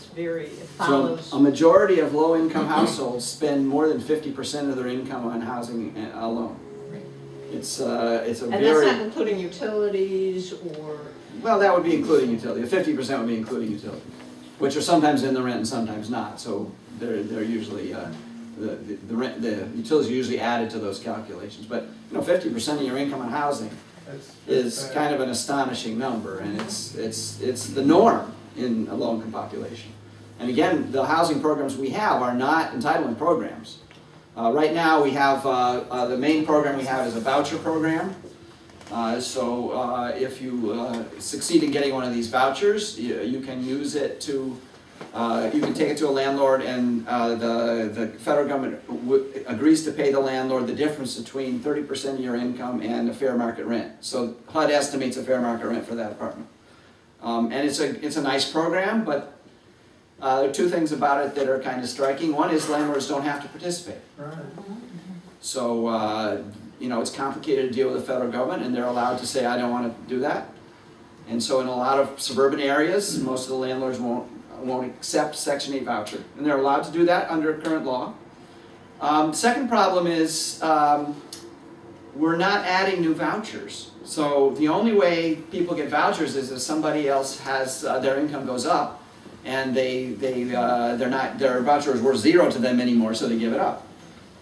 follows. So a majority of low-income households spend more than 50% of their income on housing alone. It's a and very. that's not including utilities or. Well, that would be including utility. 50% would be including utilities, which are sometimes in the rent and sometimes not. So they're usually the utilities are usually added to those calculations. But 50% of your income on housing is kind of an astonishing number, and it's the norm in a low-income population. And again, the housing programs we have are not entitlement programs. Right now, we have the main program we have is a voucher program. So if you succeed in getting one of these vouchers, you can use it to. You can take it to a landlord, and the federal government agrees to pay the landlord the difference between 30% of your income and a fair market rent. So HUD estimates a fair market rent for that apartment. And it's a nice program, but there are two things about it that are kind of striking. One is landlords don't have to participate. So it's complicated to deal with the federal government, and they're allowed to say, I don't want to do that. And so in a lot of suburban areas, most of the landlords won't accept Section 8 voucher, and they're allowed to do that under current law. Second problem is we're not adding new vouchers. So the only way people get vouchers is if somebody else has their income goes up, and their voucher is worth zero to them anymore, so they give it up.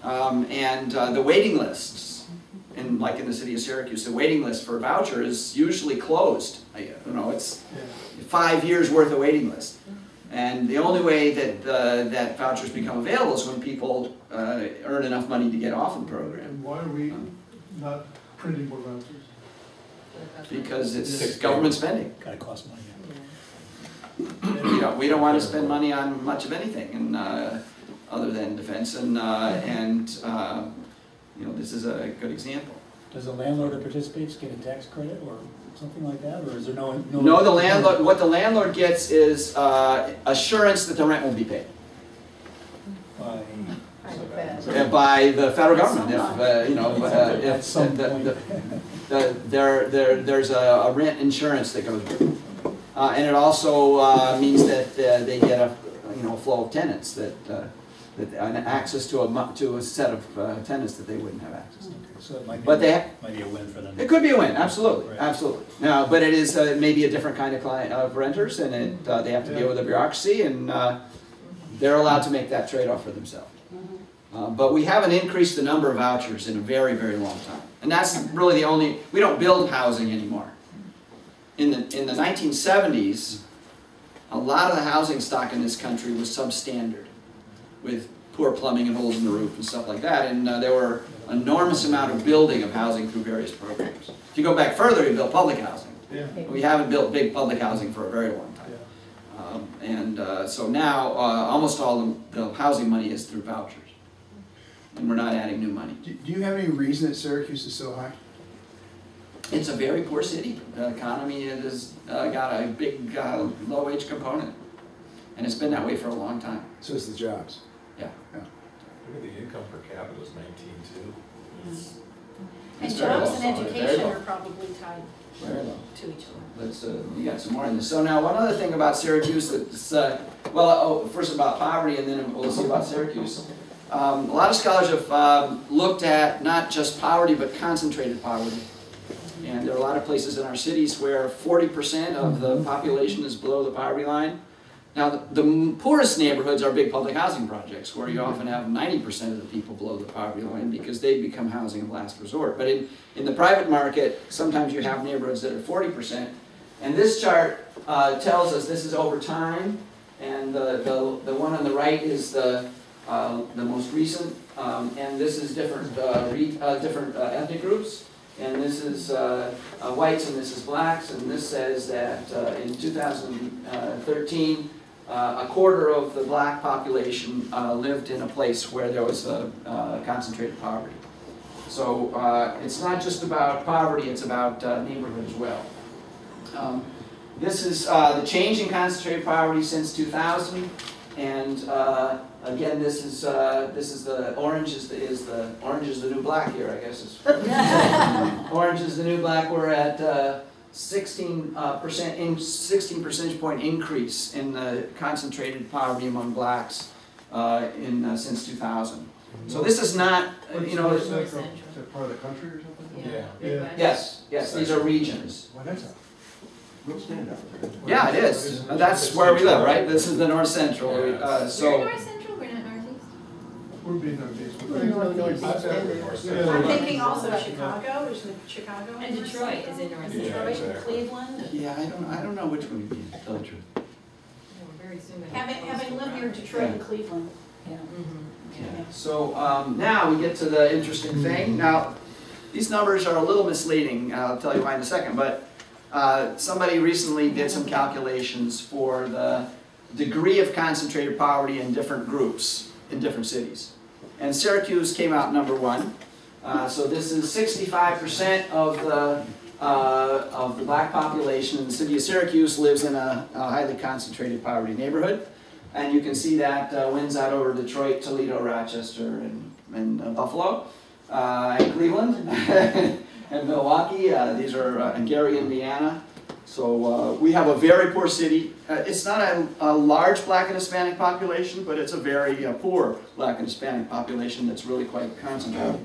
The waiting lists, like in the city of Syracuse, the waiting list for a voucher is usually closed. It's 5 years worth of waiting list. And the only way that, that vouchers become available is when people earn enough money to get off the program. And why are we not printing more vouchers? Because it's government spending. Gotta cost money. We don't want to spend money on much of anything, and other than defense, and you know, this is a good example. Does a landlord who participates get a tax credit or something like that, or is there no? No, the landlord. What the landlord gets is assurance that the rent will be paid by the federal government. If you know, if there's a rent insurance that goes with it. And it also means that they get a flow of tenants that access to a set of tenants that they wouldn't have access to. Okay, so it might be, But might be a win for them. It could be a win, absolutely, Right. absolutely. Now, but it is maybe a different kind of client of renters, and it, they have to deal with the bureaucracy, and they're allowed to make that trade-off for themselves. But we haven't increased the number of vouchers in a very, very long time, and that's really the only. We don't build housing anymore. In the 1970s, a lot of the housing stock in this country was substandard, with poor plumbing and holes in the roof and stuff like that, and there were enormous amount of building of housing through various programs. If you go back further, we built public housing. Yeah. We haven't built big public housing for a very long time. So now, almost all the housing money is through vouchers, and we're not adding new money. Do you have any reason that Syracuse is so high? It's a very poor city. The economy has got a big low-wage component, and it's been that way for a long time. So it's the jobs. Yeah. Look at the income per capita is 19.2. And It's very jobs low. and Very education low. are probably tied Very low. to each other. Let's, you got some more in this. So now, one other thing about Syracuse that's, well, first about poverty, and then we'll see about Syracuse. A lot of scholars have looked at not just poverty, but concentrated poverty. And there are a lot of places in our cities where 40% of the population is below the poverty line. Now, the poorest neighborhoods are big public housing projects, where you often have 90% of the people below the poverty line, because they become housing of last resort. But in the private market, sometimes you have neighborhoods that are 40%. And this chart tells us this is over time, and the one on the right is the most recent, and this is different ethnic groups. And this is whites and this is blacks, and this says that in 2013, a quarter of the black population lived in a place where there was concentrated poverty. So it's not just about poverty, it's about neighborhood as well. This is the change in concentrated poverty since 2000, and again, this is the orange is the new black here, I guess. Orange is the new black. We're at 16 percentage point increase in the concentrated poverty among blacks since 2000. So this is not, you know. Is that part of the country or something? Yeah. Yes, these are regions. Well, that's a real standout. Yeah, it is. That's where we live, right? This is the North Central. We're So. North Central, we're not Northeast. We're being northeast. I'm thinking also Chicago, is it Chicago? And Detroit is in North Yeah, Central. Detroit, exactly. Cleveland. Yeah, I don't know which one would be, to tell the truth. Yeah, we're very soon gonna have Having lived near Detroit and Cleveland. Mhm. Yeah. So now we get to the interesting thing. Now, these numbers are a little misleading. I'll tell you why in a second. But somebody recently did some calculations for the degree of concentrated poverty in different groups in different cities. And Syracuse came out number one. So this is 65% of the black population in the city of Syracuse lives in a highly concentrated poverty neighborhood. And you can see that wins out over Detroit, Toledo, Rochester, and Buffalo, and Cleveland, and Milwaukee. These are in Gary, Indiana. So we have a very poor city. It's not a large black and Hispanic population, but it's a very poor black and Hispanic population that's really quite concentrated.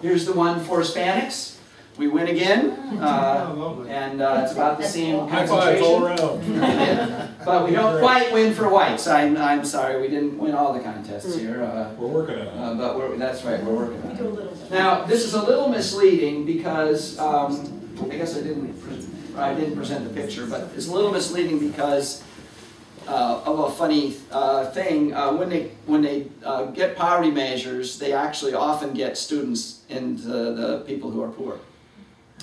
Here's the one for Hispanics. We win again, and it's about the same High five all concentration. around. But we don't quite win for whites. I'm sorry, we didn't win all the contests here. We're working on it. But that's right, we're working on We do a it. little bit. Now, this is a little misleading because, I guess I didn't present the picture, but it's a little misleading because of a funny thing. When they get poverty measures, they actually often get students into the people who are poor.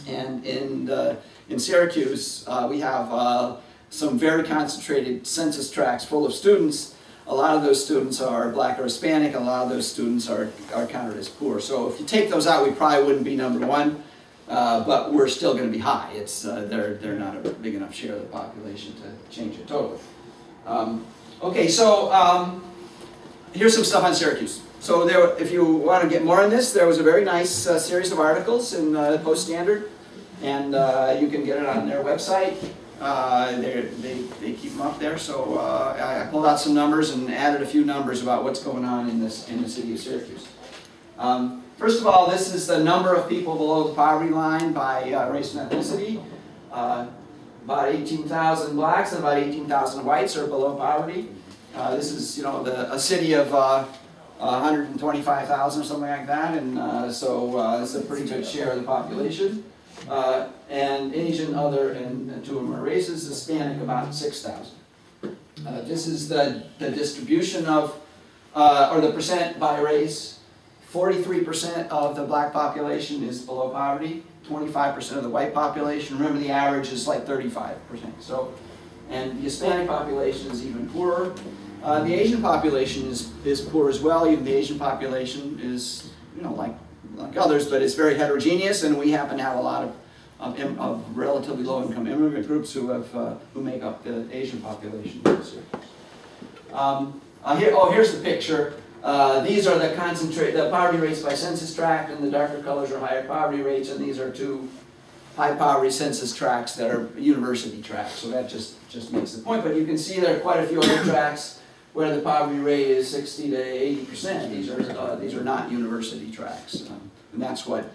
And in Syracuse, we have some very concentrated census tracts full of students. A lot of those students are black or Hispanic, and a lot of those students are counted as poor. So if you take those out, we probably wouldn't be #1, but we're still going to be high. It's, they're not a big enough share of the population to change it totally. Okay, so here's some stuff on Syracuse. So there, if you want to get more on this, there was a very nice series of articles in Post Standard, and you can get it on their website. They keep them up there, so I pulled out some numbers and added a few numbers about what's going on in the city of Syracuse. First of all, this is the number of people below the poverty line by race and ethnicity. About 18,000 blacks and about 18,000 whites are below poverty. This is, you know, a city of 125,000 or something like that, and so it's a pretty good share of the population. And Asian, other, and 2 or more races. Hispanic, about 6,000. This is the distribution of, or the percent by race. 43% of the black population is below poverty. 25% of the white population. Remember, the average is like 35%. So, and the Hispanic population is even poorer. The Asian population is poor as well. Even the Asian population is, you know, like others, but it's very heterogeneous, and we happen to have a lot of relatively low-income immigrant groups who make up the Asian population. Here's the picture. These are the poverty rates by census tract, and the darker colors are higher poverty rates, and these are 2 high poverty census tracts that are university tracts. So that just makes the point. But you can see there are quite a few other tracts where the poverty rate is 60 to 80%. These are not university tracts, and that's what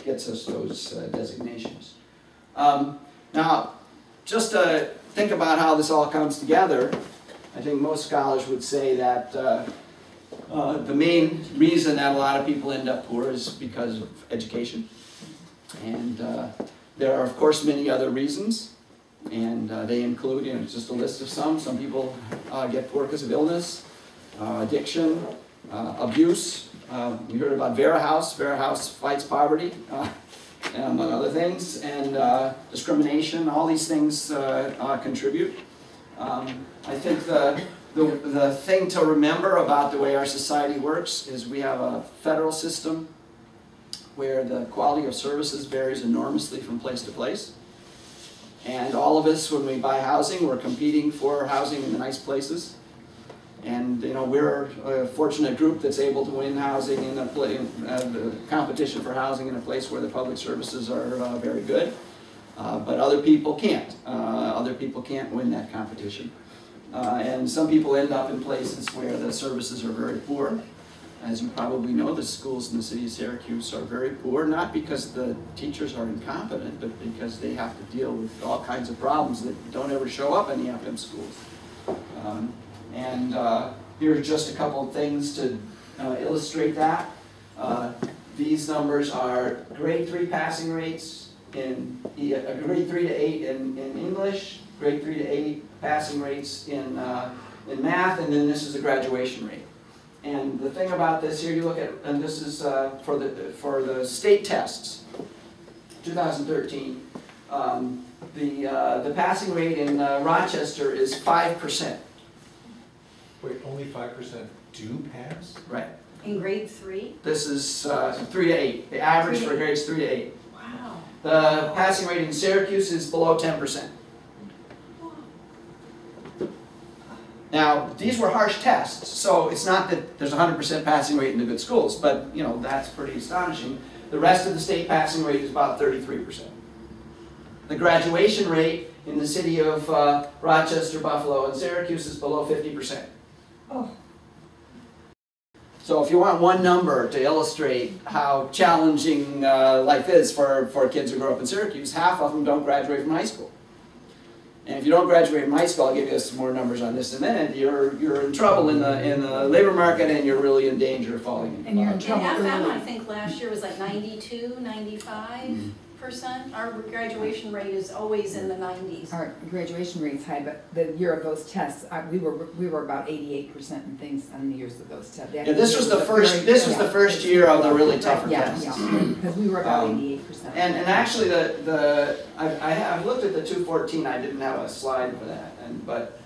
gets us those designations. Now, just to think about how this all comes together, I think most scholars would say that the main reason that a lot of people end up poor is because of education. And there are, of course, many other reasons. And they include, you know, just a list of some. Some people get poor because of illness, addiction, abuse. We heard about Vera House. Vera House fights poverty, among other things, and discrimination. All these things contribute. I think the thing to remember about the way our society works is we have a federal system where the quality of services varies enormously from place to place. And all of us, when we buy housing, we're competing for housing in the nice places. And, you know, we're a fortunate group that's able to win housing in a the competition for housing in a place where the public services are very good. But other people can't. Other people can't win that competition. And some people end up in places where the services are very poor. As you probably know, the schools in the city of Syracuse are very poor, not because the teachers are incompetent, but because they have to deal with all kinds of problems that don't ever show up in the FM schools. Here's just a couple of things to illustrate that. These numbers are grade 3 passing rates in grade 3 to 8 in English, grade 3 to 8 passing rates in math, and then this is the graduation rate. And the thing about this here, you look at, and this is for the state tests, 2013. The passing rate in Rochester is 5%. Wait, only 5% do pass? Right. In grade 3? This is 3 to 8. The average for grades 3 to 8. Wow. The passing rate in Syracuse is below 10%. Now, these were harsh tests, so it's not that there's a 100% passing rate in the good schools, but, you know, that's pretty astonishing. The rest of the state passing rate is about 33%. The graduation rate in the city of Rochester, Buffalo, and Syracuse is below 50%. Oh. So if you want one number to illustrate how challenging life is for kids who grow up in Syracuse, half of them don't graduate from high school. And if you don't graduate from high school, I'll give you some more numbers on this in a minute, you're in trouble in the labor market, and you're really in danger of falling into poverty. And FM, I think last year was like 92, 95. Our graduation rate is always in the 90s. Our graduation rate's high, but the year of those tests, we were about 88% and things on the years of those tests. Yeah, this was the first year of the really tougher tests. Yeah, because we were about 88%. And actually, I've looked at the 214. I didn't have a slide for that, but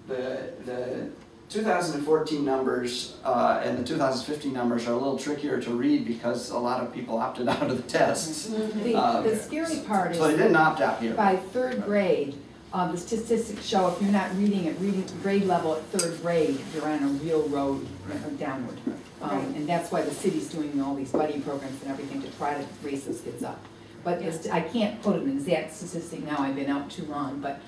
the 2014 numbers and the 2015 numbers are a little trickier to read because a lot of people opted out of the tests. The scary part is so they didn't opt out here. By third grade, the statistics show if you're not reading at grade level at third grade, you're on a real road downward. And that's why the city's doing all these buddy programs and everything to try to raise those kids up. But I can't put an exact statistic now, I've been out too long, but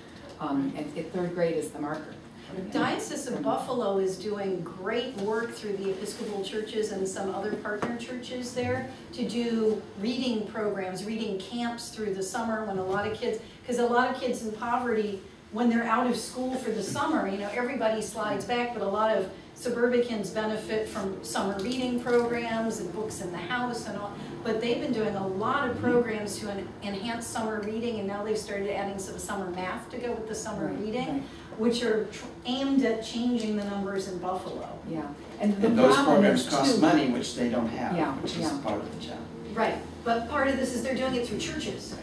at third grade is the marker. The Diocese of Buffalo is doing great work through the Episcopal churches and some other partner churches there to do reading programs, reading camps through the summer when a lot of kids, because a lot of kids in poverty, when they're out of school for the summer, you know, everybody slides back, but a lot of suburbicans benefit from summer reading programs and books in the house and all. But they've been doing a lot of programs to enhance summer reading, and now they've started adding some summer math to go with the summer reading, which are aimed at changing the numbers in Buffalo. Yeah, and those programs cost money, which they don't have, which is part of the challenge. Right, but part of this is they're doing it through churches.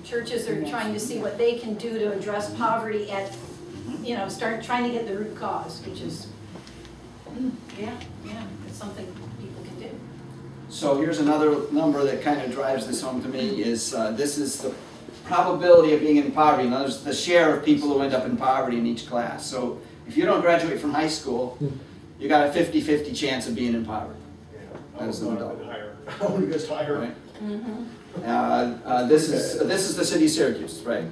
Churches are trying to see what they can do to address poverty at, you know, start trying to get the root cause, which is, it's something people can do. So here's another number that kind of drives this home to me is this is the probability of being in poverty. Now there's the share of people who end up in poverty in each class. So if you don't graduate from high school, you got a 50-50 chance of being in poverty. As an adult. Only gets higher. Right? This is the city of Syracuse, right?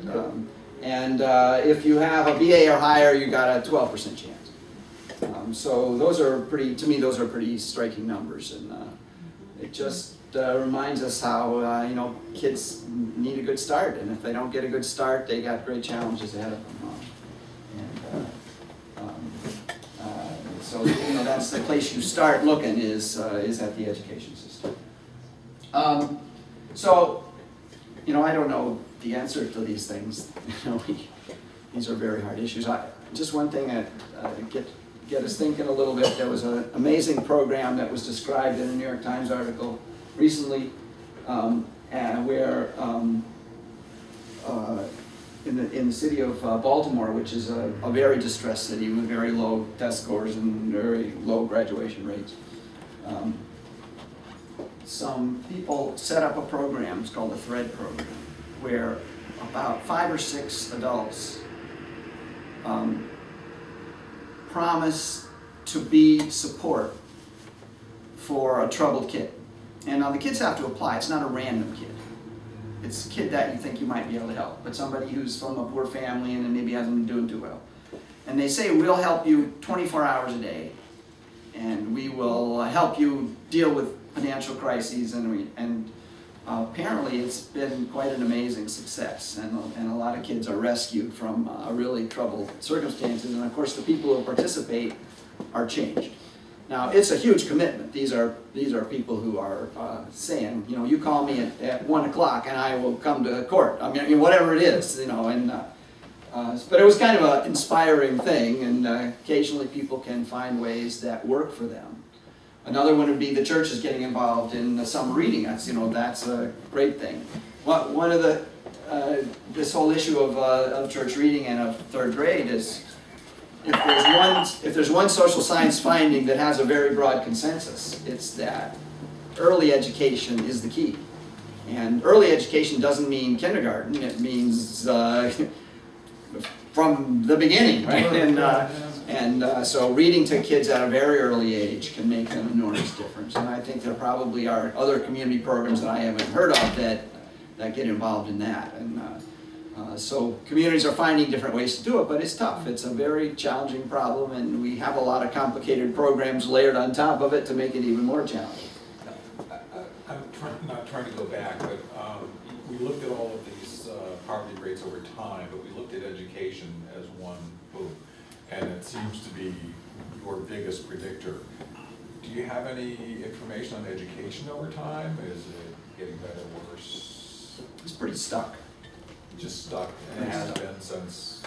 And if you have a BA or higher, you got a 12% chance. So those are pretty, to me, those are pretty striking numbers, and it just reminds us how you know, kids need a good start, and if they don't get a good start, they got great challenges ahead of them. So you know, that's the place you start looking is at the education system. So you know, I don't know the answer to these things. You know, these are very hard issues. Just one thing that get us thinking a little bit. There was an amazing program that was described in a New York Times article recently, where in the city of Baltimore, which is a very distressed city with very low test scores and very low graduation rates, some people set up a program. It's called the Thread program, where about 5 or 6 adults promise to be support for a troubled kid. And now the kids have to apply. It's not a random kid. It's a kid that you think you might be able to help, but somebody who's from a poor family and maybe hasn't been doing too well. And they say, we'll help you 24 hours a day, and we will help you deal with financial crises, and apparently it's been quite an amazing success, and a lot of kids are rescued from really troubled circumstances, and of course the people who participate are changed. Now it's a huge commitment. These are people who are saying, you know, you call me at 1 o'clock and I will come to court. I mean whatever it is, you know, and but it was kind of an inspiring thing, and occasionally people can find ways that work for them. Another one would be the church is getting involved in summer reading. That's, you know, that's a great thing. One of the this whole issue of church reading and of third grade is, if there's one social science finding that has a very broad consensus, it's that early education is the key. And early education doesn't mean kindergarten; it means from the beginning, right? So reading to kids at a very early age can make an enormous difference. And I think there probably are other community programs that I haven't heard of that get involved in that. And so communities are finding different ways to do it, but it's tough. It's a very challenging problem, and we have a lot of complicated programs layered on top of it to make it even more challenging. I'm not trying to go back, but we looked at all of these poverty rates over time, but we looked at education as one boom, and it seems to be your biggest predictor. Do you have any information on education over time? Is it getting better or worse? It's pretty stuck. Just stuck, and it has been since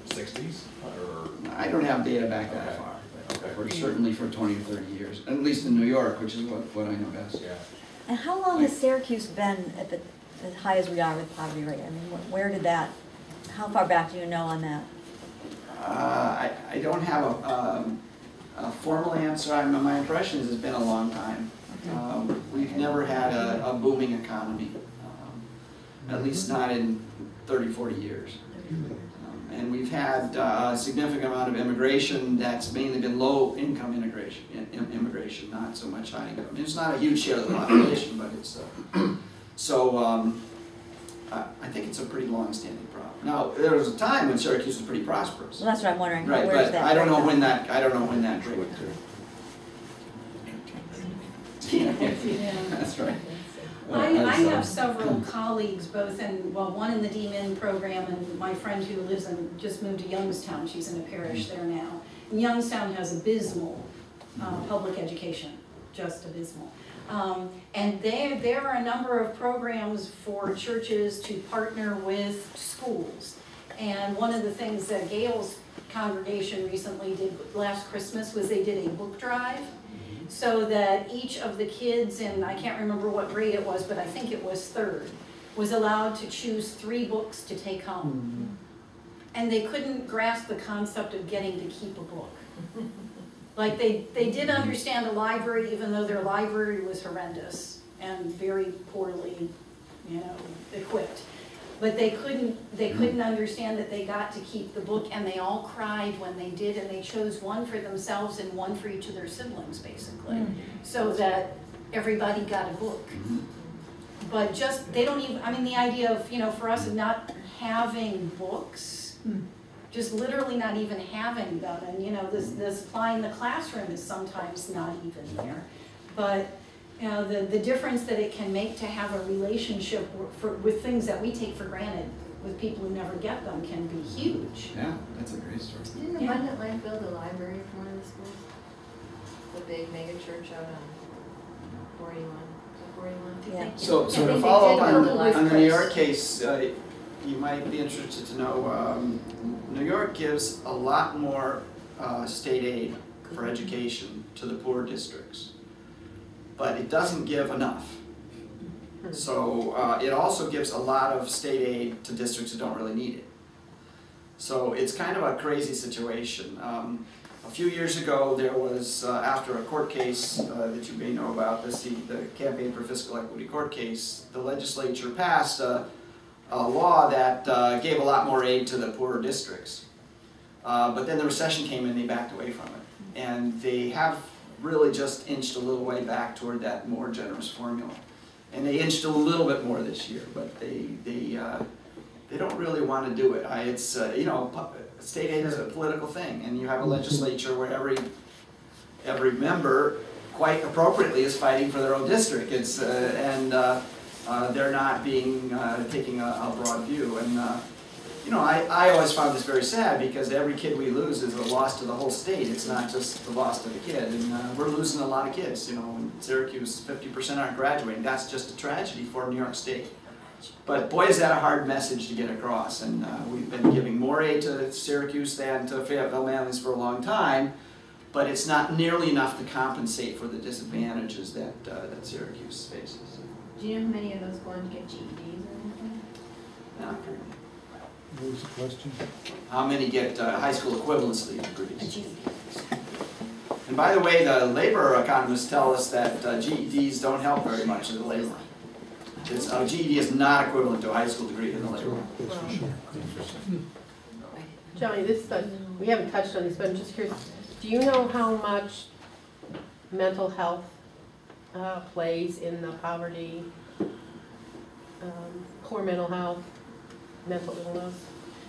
60s, or? I don't have data back that far, but for certainly for 20 or 30 years, at least in New York, which is what I know best. Yeah. And how long has Syracuse been at the, as high as we are with poverty rate? I mean, where did that, how far back do you know on that? I don't have a formal answer. My impression is it's been a long time. We've never had a booming economy, at least not in 30, 40 years. And we've had a significant amount of immigration that's mainly been low-income immigration, not so much high-income. It's not a huge share of the population, but it's I think it's a pretty long-standing problem. Now, there was a time when Syracuse was pretty prosperous. Well, that's what I'm wondering. Right, but I don't know when that break through. That's right. I have several colleagues, both in, well, one in the deepen program, and my friend who lives in, just moved to Youngstown, she's in a parish there now. And Youngstown has abysmal public education, just abysmal. And there are a number of programs for churches to partner with schools. And one of the things that Gail's congregation recently did last Christmas was they did a book drive, so that each of the kids in, I can't remember what grade it was, but I think it was third, was allowed to choose 3 books to take home. And they couldn't grasp the concept of getting to keep a book. Like they did understand the library, even though their library was horrendous and very poorly, equipped. But they couldn't understand that they got to keep the book, and they all cried when they did, and they chose one for themselves and one for each of their siblings, basically, so that everybody got a book. But just, they don't even, I mean, the idea of, for us not having books, just literally not even having them, and the supply in the classroom is sometimes not even there. But the difference that it can make to have a relationship with things that we take for granted with people who never get them can be huge. Yeah, that's a great story. Didn't Abundant Life build a library for one of the schools? The big mega church out on 41. Yeah. So to follow up on the New York case, you might be interested to know New York gives a lot more state aid for education to the poor districts, but it doesn't give enough. So it also gives a lot of state aid to districts that don't really need it. So it's kind of a crazy situation. A few years ago, there was, after a court case that you may know about, the Campaign for Fiscal Equity court case, the legislature passed a law that gave a lot more aid to the poorer districts. But then the recession came and they backed away from it. And they have really just inched a little way back toward that more generous formula. And they inched a little bit more this year, but they don't really want to do it. It's state aid is a political thing, and you have a legislature where every member, quite appropriately, is fighting for their own district. They're not taking a broad view. And I always found this very sad, because every kid we lose is a loss to the whole state. It's not just the loss to the kid. And we're losing a lot of kids. In Syracuse, 50% aren't graduating. That's just a tragedy for New York State. But boy, is that a hard message to get across. And we've been giving more aid to Syracuse than to Village of Manlius for a long time. But it's not nearly enough to compensate for the disadvantages that Syracuse faces. Do you know how many of those go on to get GEDs or anything? Not very many. What was the question? How many get high school equivalency degrees? And by the way, the labor economists tell us that GEDs don't help very much in the labor market. A GED is not equivalent to a high school degree in the labor market. Johnny, we haven't touched on this, but I'm just curious. Do you know how much mental health plays in the poverty, poor mental health, mental illness,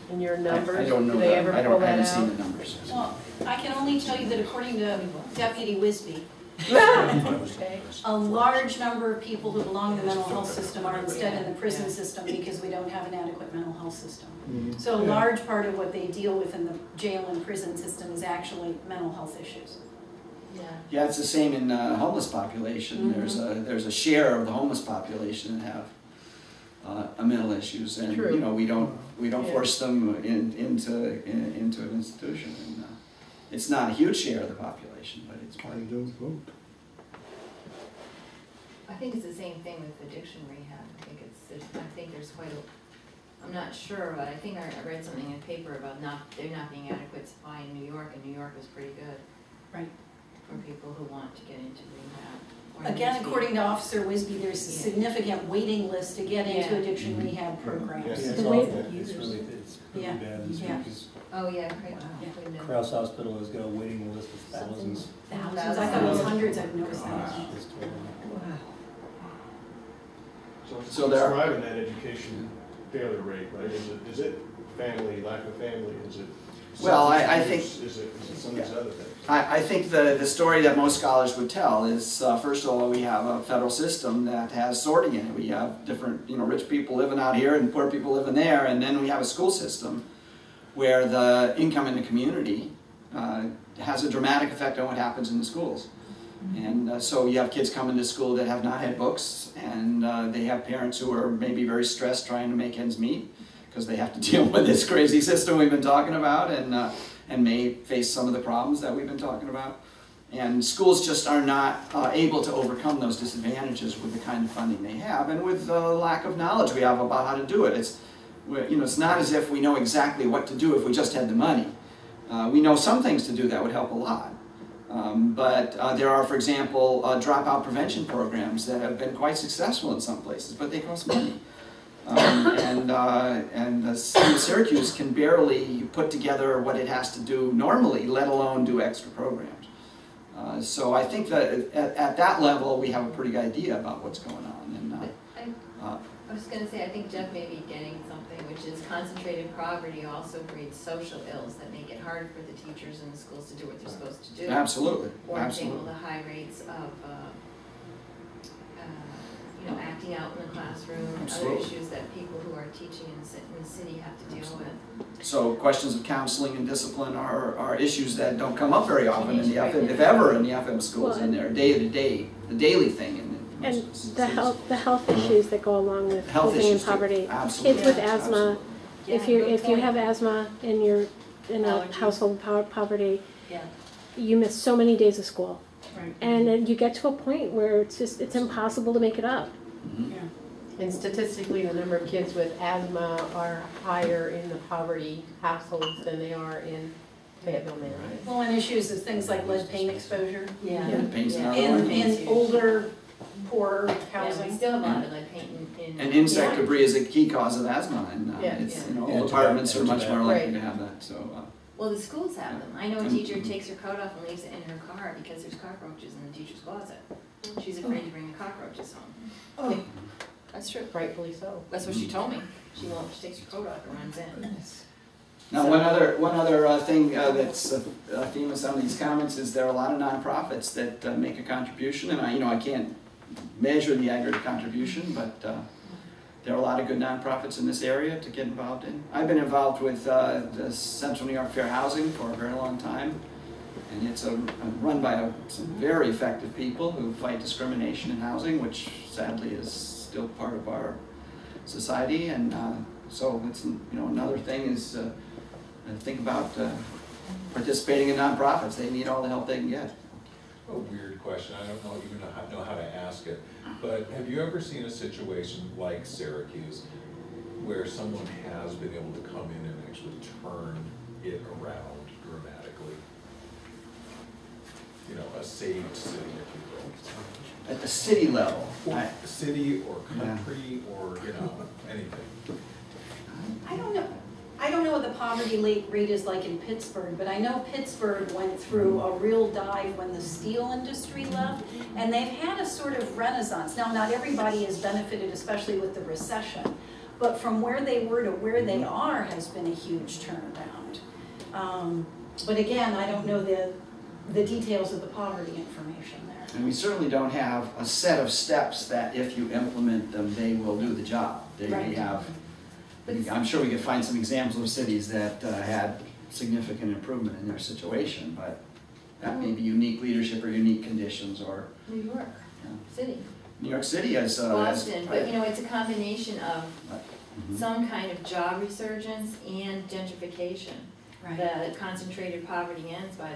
in your numbers? I don't know. Do they ever pull that haven't out? seen the numbers. Well, I can only tell you that according to Deputy Wisby, Okay. a large number of people who belong to the mental health system are instead in the prison system because we don't have an adequate mental health system. So a large part of what they deal with in the jail and prison system is actually mental health issues. Yeah, it's the same in homeless population. There's a share of the homeless population that have mental issues, and True. you know, we don't force them into an institution. And, it's not a huge share of the population, but it's part of it. I think it's the same thing with addiction rehab. I think there's quite a, I'm not sure, but I think I read something in a paper about there not being adequate supply in New York, and New York was pretty good. Right. For people who want to get into rehab. Again, according to Officer Wisby, there's a significant waiting list to get into addiction rehab programs. Yeah, It's really Yeah. bad this Yeah. week, 'cause Oh, yeah. Krause Hospital has got a waiting list of thousands. Thousands, I thought it was hundreds, I've noticed that. It's terrible. So there are- describing that education failure rate, right? Is it family, lack of family? Is it? Well, I think. Is it some of these other things? I think the story that most scholars would tell is, first of all, we have a federal system that has sorting in it. We have different, rich people living out here and poor people living there, and then we have a school system where the income in the community has a dramatic effect on what happens in the schools. And so you have kids coming to school that have not had books, and they have parents who are maybe very stressed trying to make ends meet because they have to deal with this crazy system we've been talking about, and may face some of the problems that we've been talking about. And schools just are not able to overcome those disadvantages with the kind of funding they have, and with the lack of knowledge we have about how to do it. It's not as if we know exactly what to do if we just had the money. We know some things to do that would help a lot. But there are, for example, dropout prevention programs that have been quite successful in some places, but they cost money. And the city of Syracuse can barely put together what it has to do normally, let alone do extra programs. So I think that at that level we have a pretty good idea about what's going on. And, I was going to say, I think Jeff may be getting something, which is concentrated poverty also breeds social ills that make it hard for the teachers in the schools to do what they're supposed to do. Absolutely. For Absolutely. example, the high rates of acting out in the classroom, Absolutely. other issues that people who are teaching in the city have to deal with. So questions of counseling and discipline are issues that don't come up very often in the FM, if ever, in the FM schools, and they're day-to-day, the daily thing. And the health issues that go along with Health living in issues too. poverty. Absolutely. Kids with asthma, Absolutely. if you have asthma and you're in a household of poverty, you miss so many days of school. Right. And then you get to a point where it's impossible to make it up. And statistically, the number of kids with asthma are higher in the poverty households than they are in Fayetteville, Manlius. Well, and issues of things like lead paint exposure. Lead paint's another one. In older, poorer Yeah, we housing. still have a lot of lead paint in. And insect debris is a key cause of asthma, and all apartments are much more likely to have that. So. Well, the schools have them. I know a teacher takes her coat off and leaves it in her car because there's cockroaches in the teacher's closet. She's afraid to bring the cockroaches home. Oh. That's true. Rightfully so. That's what she told me. She takes her coat off and runs in. Now, one other thing that's a theme of some of these comments is there are a lot of nonprofits that make a contribution, and I can't measure the aggregate contribution, but there are a lot of good nonprofits in this area to get involved in. I've been involved with the Central New York Fair Housing for a very long time, and it's run by some very effective people who fight discrimination in housing, which sadly is still part of our society, and so it's another thing is think about participating in nonprofits. They need all the help they can get. A weird question. I don't know how to ask it, but have you ever seen a situation like Syracuse where someone has been able to come in and actually turn it around dramatically? A saved city, if you will. At the city level. Or city or country or anything. I don't know what the poverty rate is like in Pittsburgh, but I know Pittsburgh went through a real dive when the steel industry left, and they've had a sort of renaissance. Now, not everybody has benefited, especially with the recession, but from where they were to where they are has been a huge turnaround. But again, I don't know the details of the poverty information there. And we certainly don't have a set of steps that if you implement them, they will do the job. We have. I'm sure we could find some examples of cities that had significant improvement in their situation, but That may be unique leadership or unique conditions, or New York City, New York City has. Boston, but you know, it's a combination of Mhm. some kind of job resurgence and gentrification. Right. The concentrated poverty ends by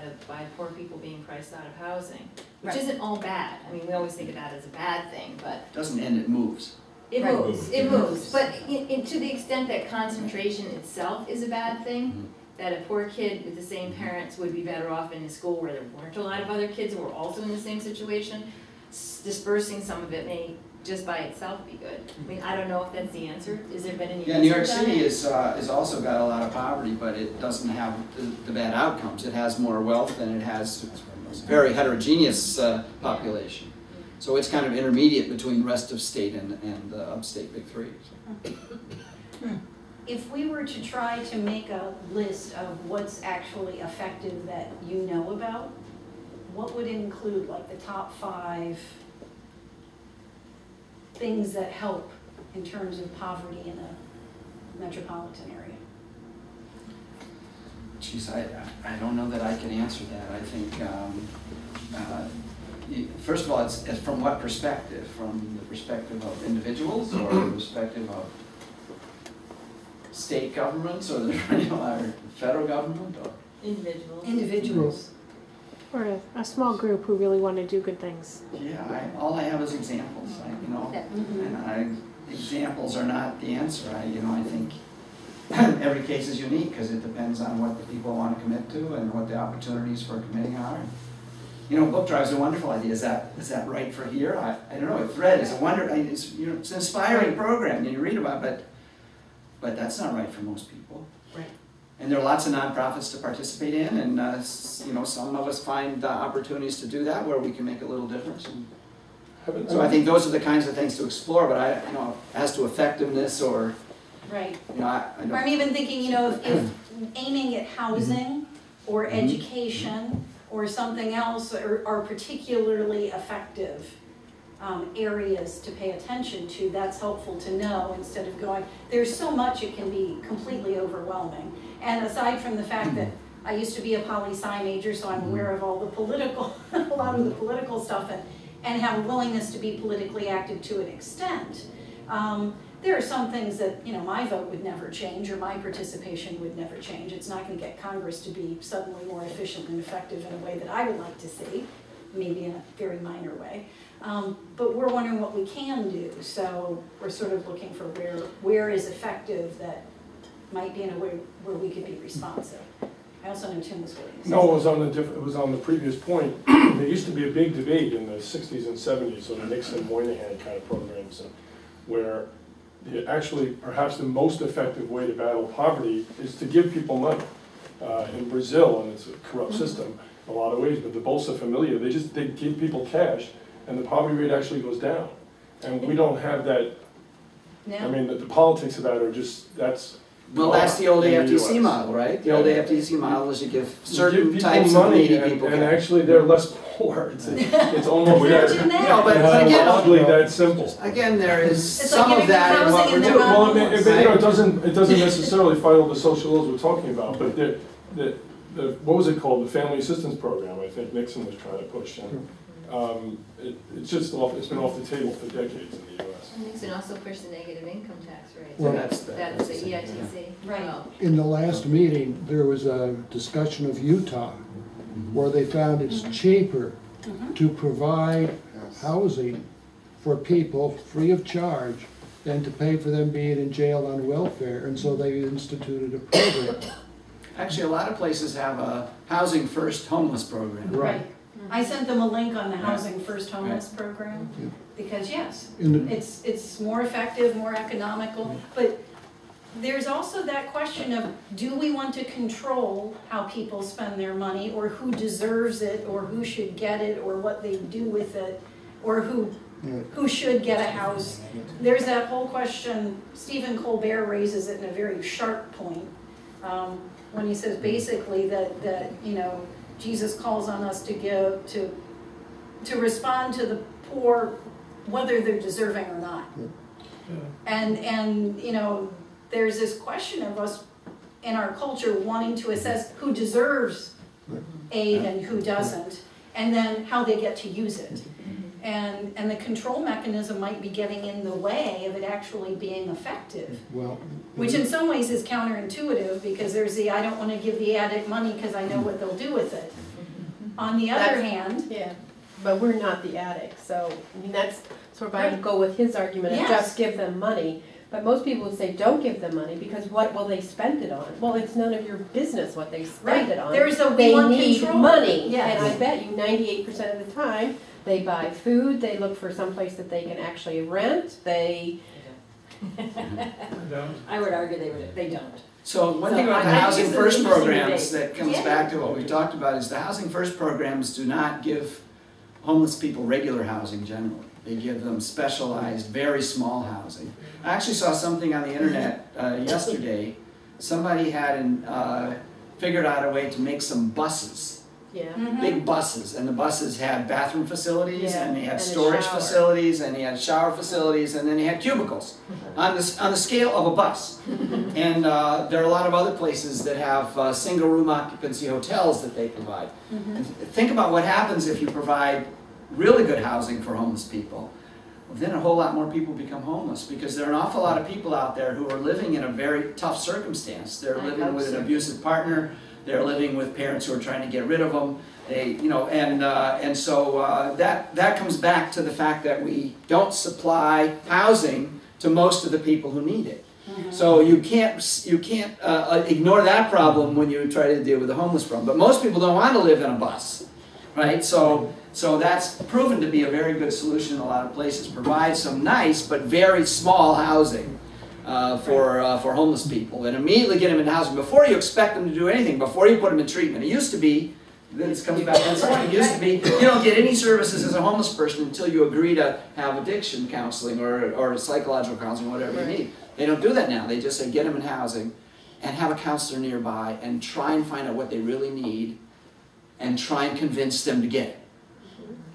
poor people being priced out of housing, which Right. isn't all bad. I mean, we always think of that as a bad thing, but Doesn't end, it moves. it Right. moves, it moves. But to the extent that concentration itself is a bad thing, that a poor kid with the same parents would be better off in a school where there weren't a lot of other kids who were also in the same situation, dispersing some of it may just by itself be good. I mean, I don't know if that's the answer. Has there been any Yeah, New York research on City it? is also got a lot of poverty, but it doesn't have the bad outcomes. It has more wealth and it has a very heterogeneous population. So it's kind of intermediate between the rest of state and the upstate big three. So. If we were to try to make a list of what's actually effective that you know about, what would it include, like the top 5 things that help in terms of poverty in a metropolitan area? Geez, I don't know that I can answer that. I think, first of all, it's from what perspective? From the perspective of individuals or the perspective of state governments or the or federal government? Or? Individuals. Individuals. Or a small group who really want to do good things. Yeah, all I have is examples, and examples are not the answer. I think every case is unique because it depends on what the people want to commit to and what the opportunities for committing are. Book drives are a wonderful idea. Is that right for here? I don't know. Thread is a it's an inspiring program you read about, but that's not right for most people. Right. And there are lots of nonprofits to participate in, and some of us find opportunities to do that where we can make a little difference. And so I think those are the kinds of things to explore. But as to effectiveness or Right. I'm even thinking, if aiming at housing or education or something else are particularly effective areas to pay attention to, that's helpful to know instead of going, there's so much it can be completely overwhelming. And aside from the fact that I used to be a poli-sci major, so I'm aware of all the political, a lot of the political stuff and have a willingness to be politically active to an extent. There are some things that, my vote would never change or my participation would never change. It's not going to get Congress to be suddenly more efficient and effective in a way that I would like to see, maybe in a very minor way. But we're wondering what we can do. So we're sort of looking for where is effective that might be in a way where we could be responsive. I also know Tim was waiting. No, it was on the previous point. There used to be a big debate in the 60s and 70s, so the Nixon-Moynihan kind of programs, where actually perhaps the most effective way to battle poverty is to give people money. In Brazil, and it's a corrupt system in a lot of ways, but the Bolsa Familia, they give people cash, and the poverty rate actually goes down. And we don't have that. No. I mean, the politics of that are just, that's Well, that's the old AFTC model, right? The old AFTC model is you give certain types of needy people. And actually, they're less poor. It's almost Imagine that. No, but again, oddly that simple. Again, there is It's some like of that in what we're doing. Well, it doesn't necessarily follow the social ills we're talking about, but what was it called? The Family Assistance Program. I think Nixon was trying to push. And, it's been off the table for decades in the U.S. Nixon also pushed the negative income tax rate. Well, that's the EITC. Right. In the last meeting, there was a discussion of Utah, where they found it's cheaper to provide housing for people free of charge than to pay for them being in jail on welfare, and so they instituted a program. Actually, a lot of places have a Housing First homeless program. Right. I sent them a link on the Housing First Homeless program, because yes, it's more effective, more economical, but there's also that question of, do we want to control how people spend their money, or who deserves it, or who should get it, or what they do with it, or who should get a house? There's that whole question. Stephen Colbert raises it in a very sharp point, when he says basically that Jesus calls on us to give, to respond to the poor, whether they're deserving or not. And there's this question of us in our culture wanting to assess who deserves aid and who doesn't, and then how they get to use it. And the control mechanism might be getting in the way of it actually being effective. Well, Which in some ways is counterintuitive, because there's the, I don't want to give the addict money because I know what they'll do with it. On the other hand, Yeah, but we're not the addict, so, I mean, that's sort of, I would Right. go with his argument of Yes. just give them money. But most people would say, don't give them money, because what will they spend it on? Well, it's none of your business what they spend it on. There's a They want need control. money, Yes. and I bet you 98% of the time, they buy food, they look for someplace that they can actually rent, they, I would argue they don't. So one So thing about the I think Housing it's an First interesting programs debate. that comes Yeah. back to what we talked about is the Housing First programs do not give homeless people regular housing generally. They give them specialized, very small housing. I actually saw something on the internet yesterday. Somebody had figured out a way to make some buses. yeah. Big buses, and the buses had bathroom facilities, Yeah, and they had and a storage shower. facilities, and they had shower facilities, and then they had cubicles on the scale of a bus. And there are a lot of other places that have single room occupancy hotels that they provide. And think about what happens if you provide really good housing for homeless people. Well, then a whole lot more people become homeless, because there are an awful lot of people out there who are living in a very tough circumstance. They're living with an abusive partner. They're living with parents who are trying to get rid of them. They, you know, and so that comes back to the fact that we don't supply housing to most of the people who need it. So you can't ignore that problem when you try to deal with the homeless problem. But most people don't want to live in a bus, right? So that's proven to be a very good solution in a lot of places. Provide some nice but very small housing for homeless people, and immediately get them into housing before you expect them to do anything, before you put them in treatment. It used to be, this comes back to something, it used to be, you don't get any services as a homeless person until you agree to have addiction counseling or psychological counseling, whatever you need. They don't do that now. They just say get them in housing and have a counselor nearby and try and find out what they really need and try and convince them to get it.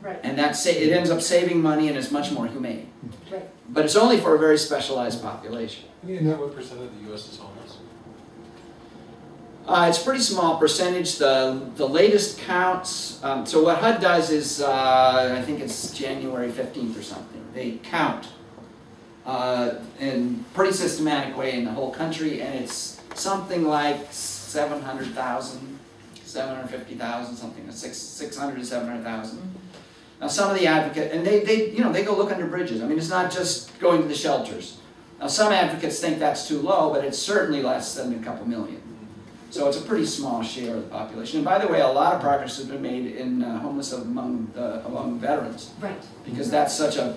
Right. And it ends up saving money and is much more humane. Right. But it's only for a very specialized population. You know what percent of the U.S. is homeless? It's a pretty small percentage. The latest counts, so what HUD does is, I think it's January 15th or something, they count in a pretty systematic way in the whole country, and it's something like 700,000, 750,000, something, 600 to 700,000. Now some of the advocates, and they go look under bridges. I mean, it's not just going to the shelters. Now some advocates think that's too low, but it's certainly less than a couple million. So it's a pretty small share of the population. And by the way, a lot of progress has been made in homeless among veterans. Right. Because that's such a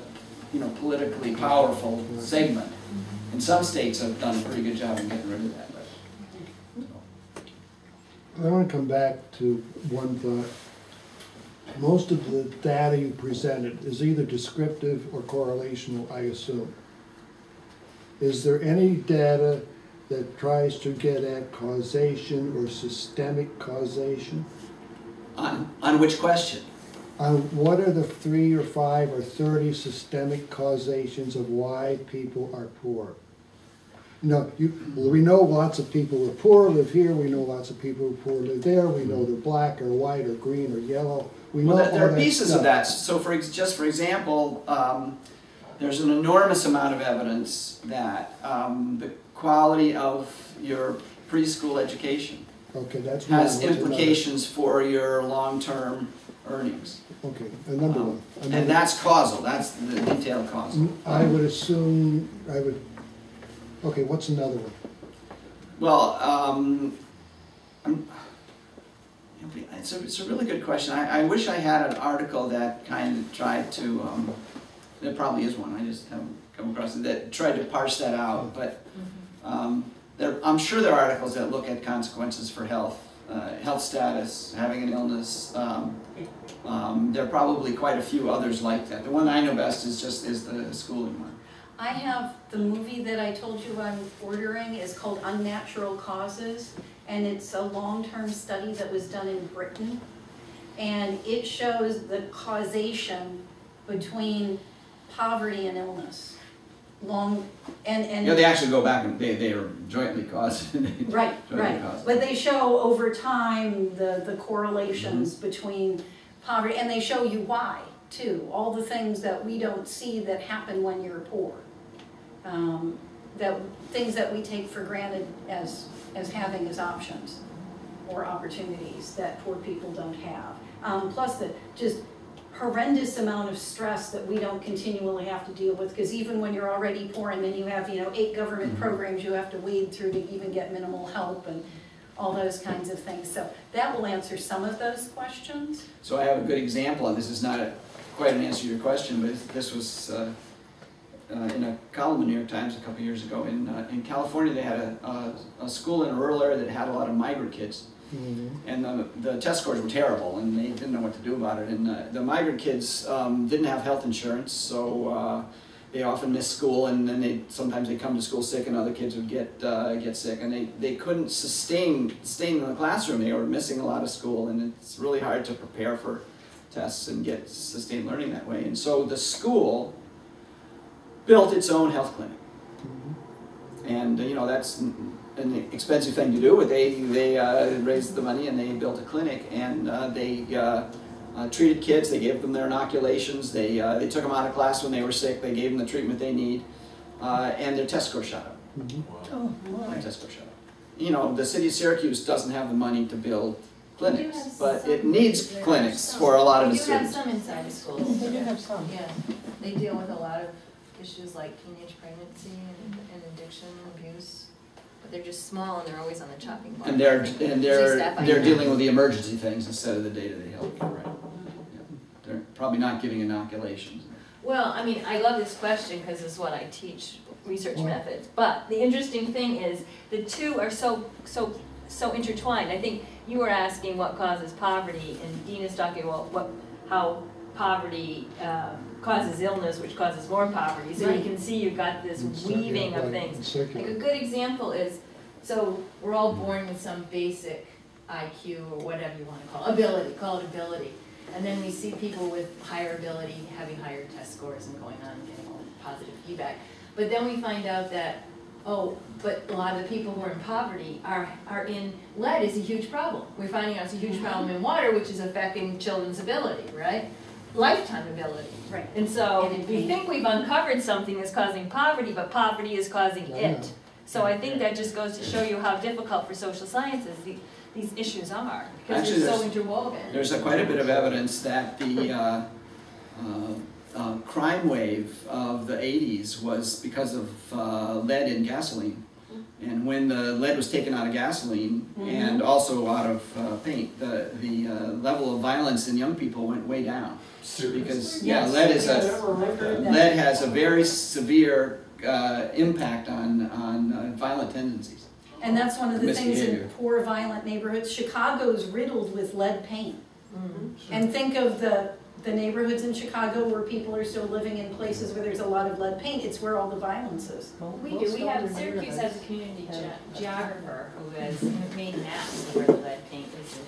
politically powerful segment. And some states have done a pretty good job in getting rid of that. I want to come back to one thought. Most of the data you presented is either descriptive or correlational, I assume. Is there any data that tries to get at causation or systemic causation? On which question? On what are the 3 or 5 or 30 systemic causations of why people are poor? We know lots of people who are poor live here. We know lots of people who are poor live there. We know they're black or white or green or yellow. We know There all are that pieces stuff. of that. So for example, there's an enormous amount of evidence that the quality of your preschool education has implications for your long-term earnings. Okay, and number one. And that's causal. That's the detailed causal. I would assume, okay, what's another one? Well, it's a really good question. I wish I had an article that kind of tried to, there probably is one, I just haven't come across it, that tried to parse that out. But I'm sure there are articles that look at consequences for health, health status, having an illness. There are probably quite a few others like that. The one I know best is the schooling one. I have the movie that I told you I'm ordering is called Unnatural Causes, and it's a long-term study that was done in Britain, and it shows the causation between poverty and illness. long, and. You know, they actually go back and they are jointly caused. Right, right. But they show over time the correlations between poverty, and they show you why, too. All the things that we don't see that happen when you're poor. Things that we take for granted as having as options or opportunities that poor people don't have. Plus the just horrendous amount of stress that we don't continually have to deal with, because even when you're already poor and then you have 8 government programs you have to wade through to even get minimal help and all those kinds of things. So that will answer some of those questions. So I have a good example, and this is not quite an answer to your question, but this was in a column in the New York Times a couple years ago. In California, they had a school in a rural area that had a lot of migrant kids. And the test scores were terrible, and they didn't know what to do about it. And the migrant kids didn't have health insurance, so they often missed school, and then sometimes they come to school sick, and other kids would get sick, and they couldn't staying in the classroom. They were missing a lot of school, and it's really hard to prepare for tests and get sustained learning that way. And so the school built its own health clinic, and that's an expensive thing to do, but they raised the money and they built a clinic, and they treated kids. They gave them their inoculations. They took them out of class when they were sick. They gave them the treatment they need, and their test score shot up. Their test score shot up. The city of Syracuse doesn't have the money to build clinics, but it needs clinics for a lot of the students. They do have some inside of schools. They do have some. Yeah, they deal with a lot of issues like teenage pregnancy and addiction and abuse. But they're just small and they're always on the chopping block. And they're dealing with the emergency things instead of the day-to-day health care, right? Yeah. They're probably not giving inoculations. Well, I mean, I love this question because it's what I teach, research methods. But the interesting thing is the two are so intertwined. I think you were asking what causes poverty, and Dean is talking about how poverty causes illness, which causes more poverty. So you can see you've got this weaving of things. Like a good example is, so we're all born with some basic IQ or whatever you want to call it, ability. And then we see people with higher ability having higher test scores and going on and getting all positive feedback. But then we find out that, but a lot of the people who are in poverty are in, lead is a huge problem. We're finding out it's a huge problem in water, which is affecting children's ability, right? Lifetime ability. Right. And so we think we've uncovered something that's causing poverty, but poverty is causing it. So I think that just goes to show you how difficult for social sciences these issues are, because they're so interwoven. There's quite a bit of evidence that the crime wave of the 80s was because of lead in gasoline. And when the lead was taken out of gasoline and also out of paint, the level of violence in young people went way down. Because lead has a very severe impact on violent tendencies. And that's one of the things in poor, violent neighborhoods. Chicago's riddled with lead paint. And think of the neighborhoods in Chicago where people are still living in places where there's a lot of lead paint. It's where all the violence is. We do. We have, Syracuse has a community geographer who has made maps of where the lead paint is in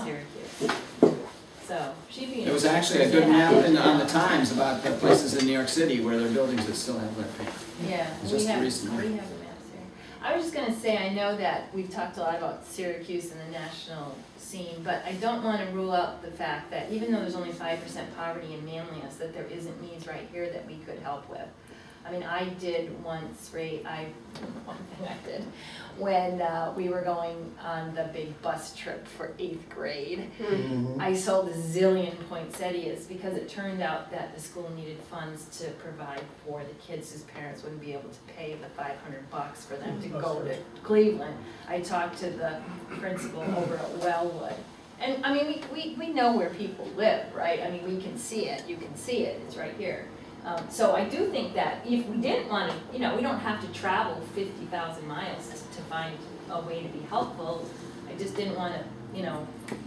Syracuse. So she'd be. There was actually a good map on the Times about the places in New York City where there are buildings that still have lead paint. Yeah, we have the maps here. I was just going to say, I know that we've talked a lot about Syracuse and the national scene, but I don't want to rule out the fact that even though there's only 5% poverty in Manlius, that there isn't needs right here that we could help with. I mean, I did once, one thing I did, when we were going on the big bus trip for 8th grade, I sold a zillion poinsettias because it turned out that the school needed funds to provide for the kids whose parents wouldn't be able to pay the $500 for them to go to Cleveland. I talked to the principal over at Wellwood. And I mean, we know where people live, right? I mean, we can see it, you can see it, it's right here. So I do think that if we didn't want to, we don't have to travel 50,000 miles to find a way to be helpful. I just didn't want to,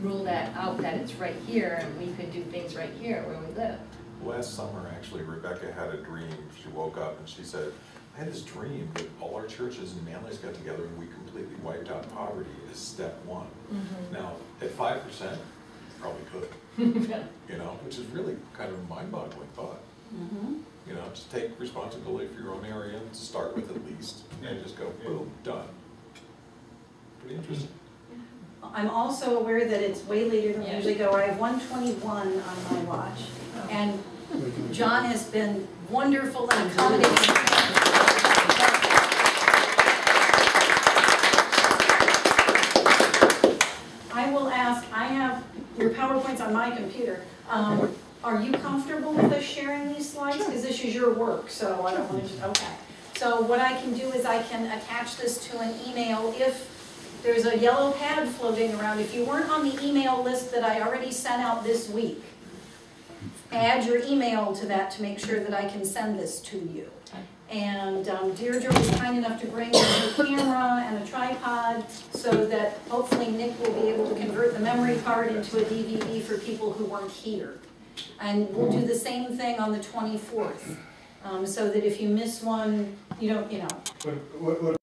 rule that out, that it's right here and we could do things right here where we live. Last summer, actually, Rebecca had a dream. She woke up and she said, I had this dream that all our churches in Manlius got together and we completely wiped out poverty as step one. Now, at 5%, probably could, which is really kind of a mind-boggling thought. You know, just take responsibility for your own area, and start with at least, and just go, boom, done. Pretty interesting. I'm also aware that it's way later than we usually go. I have 1:21 on my watch. And John has been wonderful and accommodating. I will ask, I have your PowerPoints on my computer. Are you comfortable with us sharing these slides? Because this is your work, so I don't want to just, okay. So what I can do is I can attach this to an email if there's a yellow pad floating around. If you weren't on the email list that I already sent out this week, add your email to that to make sure that I can send this to you. And Deirdre was kind enough to bring a camera and a tripod so that hopefully Nick will be able to convert the memory card into a DVD for people who weren't here. And we'll do the same thing on the 24th, so that if you miss one, you don't, you know. What